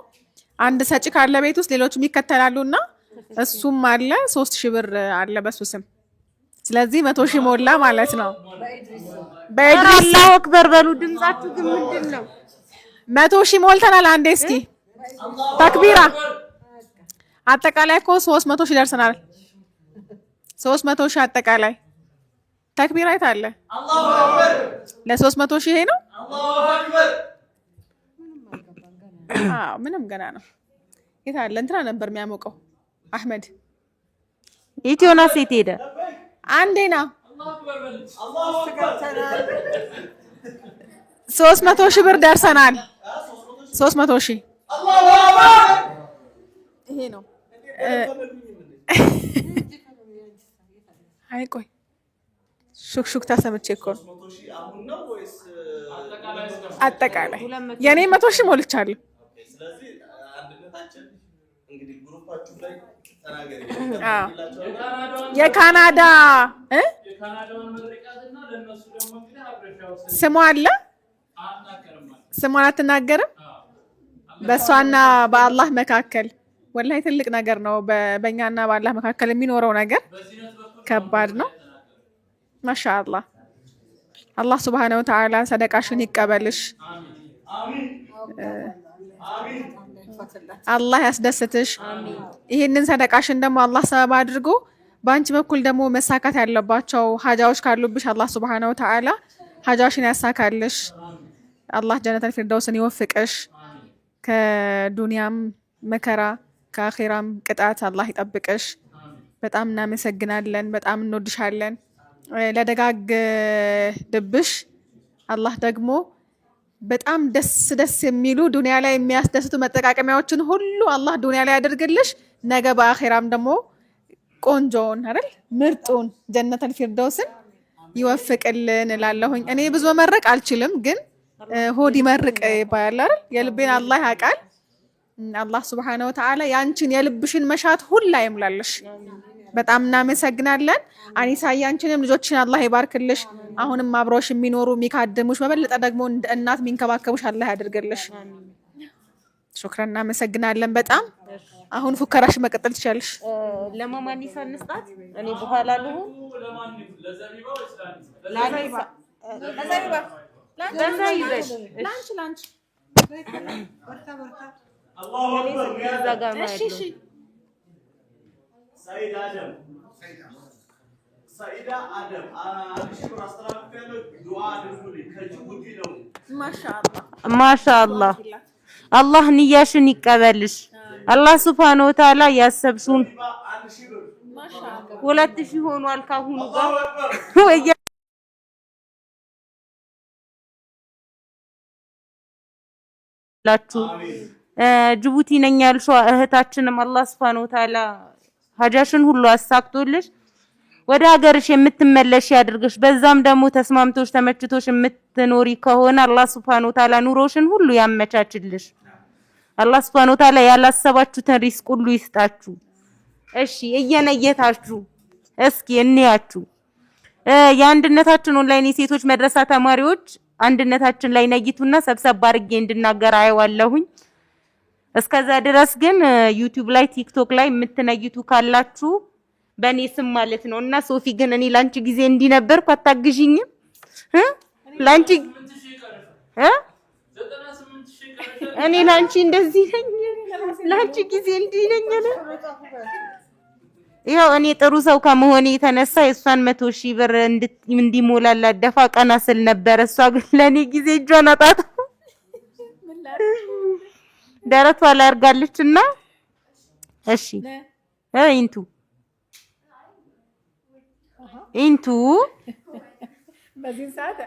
S5: አንድ ሰጪ ካለ ቤት ውስጥ ሌሎችም ይከተላሉና እሱም አለ 3,000 ብር አለ በሱ ስም። ስለዚህ 100,000 ሞላ ማለት ነው።
S7: በእድሜ አላሁ አክበር በሉ። ድምጻችሁ ግን ምንድነው?
S5: 100,000 ሞልተናል። አንዴ እስኪ ተክቢራ። አጠቃላይ እኮ 300,000 ደርሰናል። 300,000 አጠቃላይ ተክቢራ የት አለ? አላሁ አክበር። ለ300,000 ይሄ ነው። አላሁ አክበር። ምንም ገና ነው። የት አለ? እንትና ነበር የሚያሞቀው አህመድ።
S7: ኢትዮና ሴት ሄደ።
S5: አንዴና 300,000 ብር ደርሰናል። 300,000 ይሄ ነው። አይ ቆይ ሹክሹክታ ሰምቼ እኮ ነው። አጠቃላይ የኔ 100,000 ሞልቻለሁ። የካናዳ ስሟ አለ። ስሟን አትናገርም። በእሷና በአላህ መካከል ወላሂ ትልቅ ነገር ነው። በእኛና በአላህ መካከል የሚኖረው ነገር ከባድ ነው። ማሻአላህ አላህ ሱብሃነሁ ወተዓላ ሰደቃሽን ይቀበልሽ። አላህ ያስደስትሽ። ይህንን ሰደቃሽን ደግሞ አላህ ሰበብ አድርጎ በአንቺ በኩል ደግሞ መሳካት ያለባቸው ሀጃዎች ካሉብሽ አላህ ሱብሃነሁ ወተዓላ ሀጃሽን ያሳካልሽ። አላህ ጀነተል ፊርደውስን ይወፍቅሽ። ከዱንያም መከራ ከአኺራም ቅጣት አላህ ይጠብቅሽ። በጣም እናመሰግናለን። በጣም እንወድሻለን። ለደጋግ ልብሽ አላህ ደግሞ በጣም ደስ የሚሉ ዱንያ ላይ የሚያስደስቱ መጠቃቀሚያዎችን ሁሉ አላህ ዱንያ ላይ ያደርግልሽ። ነገ በአኺራም ደግሞ ቆንጆውን አይደል ምርጡን ጀነተል ፊርደውስን ይወፍቅልን እላለሁኝ። እኔ ብዙ መመረቅ አልችልም፣ ግን ሆድ ይመርቅ ይባላል አይደል? የልቤን አላህ ያውቃል። አላህ ሱብሃነሁ ወተዓላ ያንቺን የልብሽን መሻት ሁላ ይሙላልሽ። በጣም እናመሰግናለን። አኒሳዬ አንቺንም ልጆችን አላህ ይባርክልሽ። አሁንም አብሮሽ የሚኖሩ የሚካድሙሽ፣ በበለጠ ደግሞ እንደ እናት የሚንከባከቡሽ አላህ ያድርግልሽ። ሹክራን፣ እናመሰግናለን በጣም። አሁን ፉከራሽ መቀጠል ትችላለሽ።
S7: ለማማን ይሳ እንስጣት። እኔ በኋላ ልሁን ላንቺ አላሁ አክበር። እሺ ሰይድ አደም ሰይዳ አደም አሽኩር አስተላልፋለሁ። ዱዓ አድርጉልኝ ከጅቡቲ ነው። ማሻአላህ አላህ ንያሽን ይቀበልሽ። አላህ ሱብሃነሁ ወተዓላ ያሰብሽውን 2,000 ሆኗል ካሁኑ ጋር ወይ ላችሁ ጅቡቲ ነኝ ያልሽው እህታችንም አላህ ሱብሃነሁ ወተዓላ ሀጃሽን ሁሉ አሳክቶልሽ ወደ ሀገርሽ የምትመለሽ ያድርግሽ። በዛም ደግሞ ተስማምቶሽ ተመችቶሽ የምትኖሪ ከሆነ አላህ Subhanahu Wa Ta'ala ኑሮሽን ሁሉ ያመቻችልሽ። አላህ Subhanahu Wa Ta'ala ያላሰባችሁትን ሪስክ ሁሉ ይስጣችሁ። እሺ እየነየታችሁ እስኪ እንያችሁ የአንድነታችን ኦንላይን የሴቶች መድረሳ ተማሪዎች አንድነታችን ላይ ነይቱና ሰብሰብ አድርጌ እንድናገር አይዋለሁኝ። እስከዛ ድረስ ግን ዩቲዩብ ላይ ቲክቶክ ላይ የምትነይቱ ካላችሁ በኔ ስም ማለት ነውና ሶፊ ግን እኔ ላንቺ ጊዜ እንዲነበርኩ አታግዢኝ ላንቺ እኔ ላንቺ እንደዚህ ነኝ ላንቺ ጊዜ እንዲነኝ ነው ያው እኔ ጥሩ ሰው ከመሆኔ የተነሳ የሷን 100,000 ብር እንዲሞላላት ደፋ ቀና ስል ነበር እሷ ግን ለኔ ጊዜ እጇን አጣጣ ደረቷ ላይ አርጋለችና እሺ ኢንቱ
S5: በዚህ ሰዓት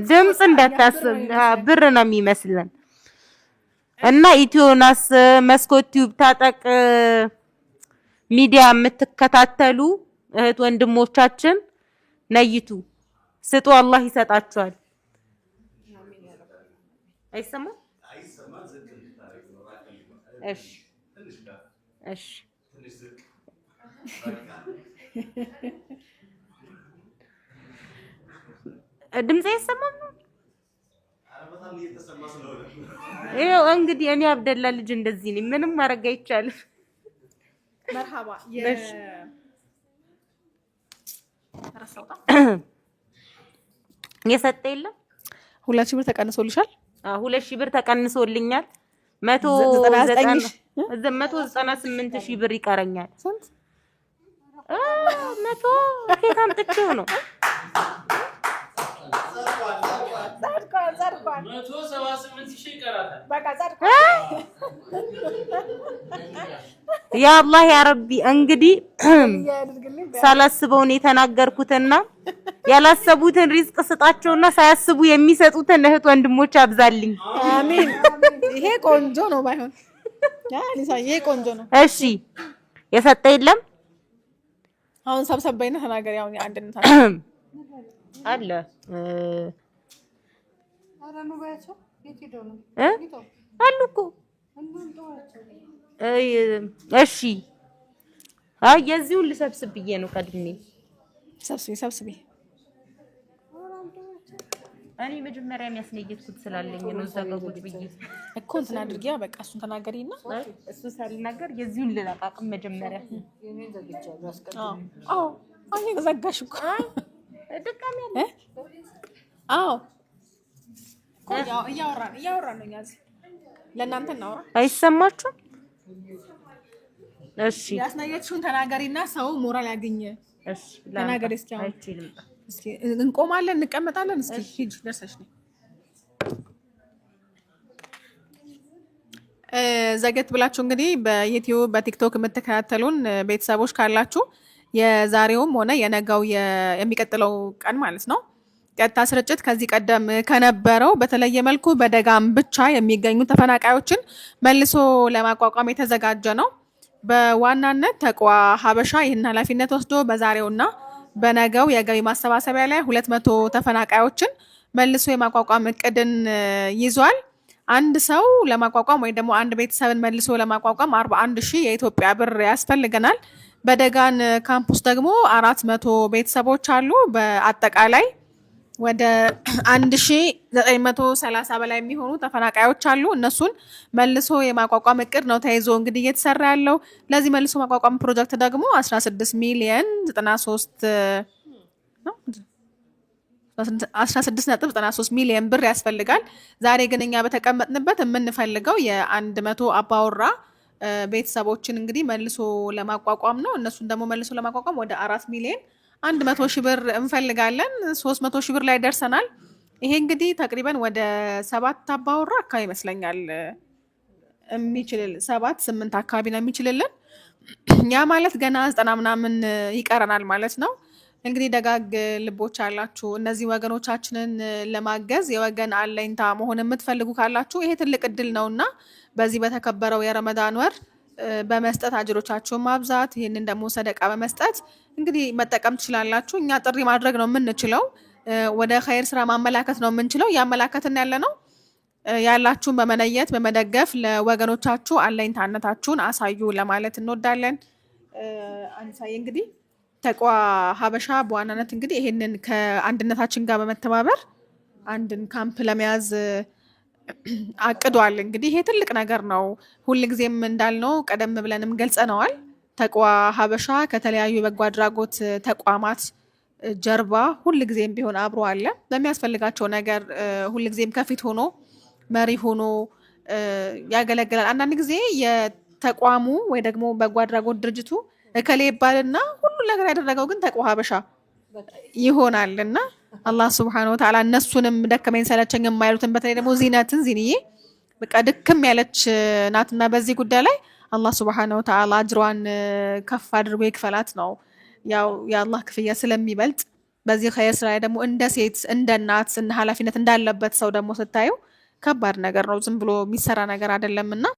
S7: ድምጽ እንዳታስብ ብር ነው የሚመስለን እና ኢትዮናስ መስኮት ቲዩብ ታጠቅ ሚዲያ የምትከታተሉ እህት ወንድሞቻችን ነይቱ ስጡ አላህ ይሰጣችኋል አይሰማ እሺ እሺ ድምጽ አይሰማም አረበታም እየተሰማ ስለሆነ ይሄው እንግዲህ እኔ አብደላ ልጅ እንደዚህ ነኝ ምንም ማረጋ አይቻልም
S5: መርሃባ
S7: የሰጠ የለም
S5: 2,000 ብር ተቀንሶልሻል
S7: 2,000 ብር ተቀንሶልኛል 198,000 ብር ይቀረኛል
S5: ስንት
S7: 100 ከየት አምጥቼው ነው
S5: ጸድቋል
S10: 178,000 ይቀራታል
S5: በቃ ጸድቋል
S7: ያ አላህ ያ ረቢ እንግዲህ ሳላስበው ነው የተናገርኩትና ያላሰቡትን ሪዝቅ ስጣቸውና ሳያስቡ የሚሰጡትን እህት ወንድሞች አብዛልኝ
S5: አሜን ይሄ ቆንጆ ነው ባይሆን ይሄ ቆንጆ ነው
S7: እሺ የሰጠ የለም
S5: አሁን ሰብሰበይና ተናገር ያው አንድነት
S7: አለ
S6: አረኑ ባያቸው የት ነው
S7: አሉኮ እሺ የዚሁን ልሰብስብ ብዬ ነው ቀድሜ
S5: ሰብስቢ
S7: እኔ መጀመሪያ የሚያስነየትኩት ስላለኝ ነው ዘጋጎት ብዬ
S5: እኮ እንትን አድርጊያ በቃ እሱን ተናገሪና
S7: እሱ ሳልናገር የዚሁን ልላቃቅም መጀመሪያ
S6: የኔን ዘግቻለሁ አስቀድሜ
S5: አዎ አይ ዘጋሽ እኮ
S7: ድቃሚ አለ
S5: አዎ ያው እያወራን ነው ያዚ ለእናንተ እናወራ
S7: አይሰማችሁም እሺ
S5: ያስነየትሽውን ተናገሪና ሰው ሞራል ያገኘ
S7: እሺ
S5: ተናገሪ እስኪ አሁን
S7: አይችልም
S5: እስኪ እንቆማለን እንቀመጣለን እስኪ ሂጅ ደርሰሽ ነው ዘገት ብላችሁ እንግዲህ በዩቲዩብ በቲክቶክ የምትከታተሉን ቤተሰቦች ካላችሁ የዛሬውም ሆነ የነገው የሚቀጥለው ቀን ማለት ነው ቀጥታ ስርጭት ከዚህ ቀደም ከነበረው በተለየ መልኩ በደጋም ብቻ የሚገኙ ተፈናቃዮችን መልሶ ለማቋቋም የተዘጋጀ ነው። በዋናነት ተቋ ሀበሻ ይህን ኃላፊነት ወስዶ በዛሬውና በነገው የገቢ ማሰባሰቢያ ላይ 200 ተፈናቃዮችን መልሶ የማቋቋም እቅድን ይዟል። አንድ ሰው ለማቋቋም ወይ ደግሞ አንድ ቤተሰብን መልሶ ለማቋቋም 41,000 የኢትዮጵያ ብር ያስፈልገናል። በደጋን ካምፑስ ደግሞ 400 ቤተሰቦች አሉ። በአጠቃላይ ወደ 1930 በላይ የሚሆኑ ተፈናቃዮች አሉ። እነሱን መልሶ የማቋቋም እቅድ ነው ተይዞ እንግዲህ እየተሰራ ያለው። ለዚህ መልሶ ማቋቋም ፕሮጀክት ደግሞ 16 ሚሊዮን 93 ነው 16.93 ሚሊዮን ብር ያስፈልጋል። ዛሬ ግን እኛ በተቀመጥንበት የምንፈልገው የ100 አባወራ ቤተሰቦችን እንግዲህ መልሶ ለማቋቋም ነው። እነሱን ደግሞ መልሶ ለማቋቋም ወደ 4 ሚሊዮን 100,000 ብር እንፈልጋለን። 300,000 ብር ላይ ደርሰናል። ይሄ እንግዲህ ተቅሪበን ወደ 7 አባወራ አካባቢ ይመስለኛል የሚችልል 7-8 አካባቢ ነው የሚችልልን። ያ ማለት ገና 90 ምናምን ይቀረናል ማለት ነው። እንግዲህ ደጋግ ልቦች አላችሁ እነዚህ ወገኖቻችንን ለማገዝ የወገን አለኝታ መሆን የምትፈልጉ ካላችሁ ይሄ ትልቅ እድል ነውና በዚህ በተከበረው የረመዳን ወር በመስጠት አጅሮቻችሁን ማብዛት፣ ይህንን ደግሞ ሰደቃ በመስጠት እንግዲህ መጠቀም ትችላላችሁ። እኛ ጥሪ ማድረግ ነው የምንችለው፣ ወደ ኸይር ስራ ማመላከት ነው የምንችለው። እያመላከትን ያለ ነው። ያላችሁን በመነየት በመደገፍ ለወገኖቻችሁ አለኝታነታችሁን አሳዩ ለማለት እንወዳለን። አንሳዬ እንግዲህ ተቅዋ ሀበሻ በዋናነት እንግዲህ ይሄንን ከአንድነታችን ጋር በመተባበር አንድን ካምፕ ለመያዝ አቅዷል። እንግዲህ ይሄ ትልቅ ነገር ነው። ሁልጊዜም እንዳልነው ቀደም ብለንም ገልጸነዋል። ተቅዋ ሀበሻ ከተለያዩ የበጎ አድራጎት ተቋማት ጀርባ ሁልጊዜም ቢሆን አብሮ አለ። በሚያስፈልጋቸው ነገር ሁልጊዜም ከፊት ሆኖ መሪ ሆኖ ያገለግላል። አንዳንድ ጊዜ የተቋሙ ወይ ደግሞ በጎ አድራጎት ድርጅቱ እከሌ ይባልና ሁሉን ነገር ያደረገው ግን ተቅዋ ሀበሻ ይሆናል እና አላህ ሱብሓነሁ ወተዓላ እነሱንም ደከመኝ ሰለቸኝ የማይሉትን በተለይ ደግሞ ዚንዬ በቃ ድክም ያለች ናትና በዚህ ጉዳይ ላይ አላህ ሱብሓነሁ ወተዓላ አጅሯን ከፍ አድርጎ ይክፈላት ነው። ያው የአላህ ክፍያ ስለሚበልጥ በዚህ ኸይር ስራ ደግሞ እንደ ሴት እንደ እናት ኃላፊነት እንዳለበት ሰው ደግሞ ስታዩ ከባድ ነገር ነው። ዝም ብሎ የሚሰራ ነገር አይደለምና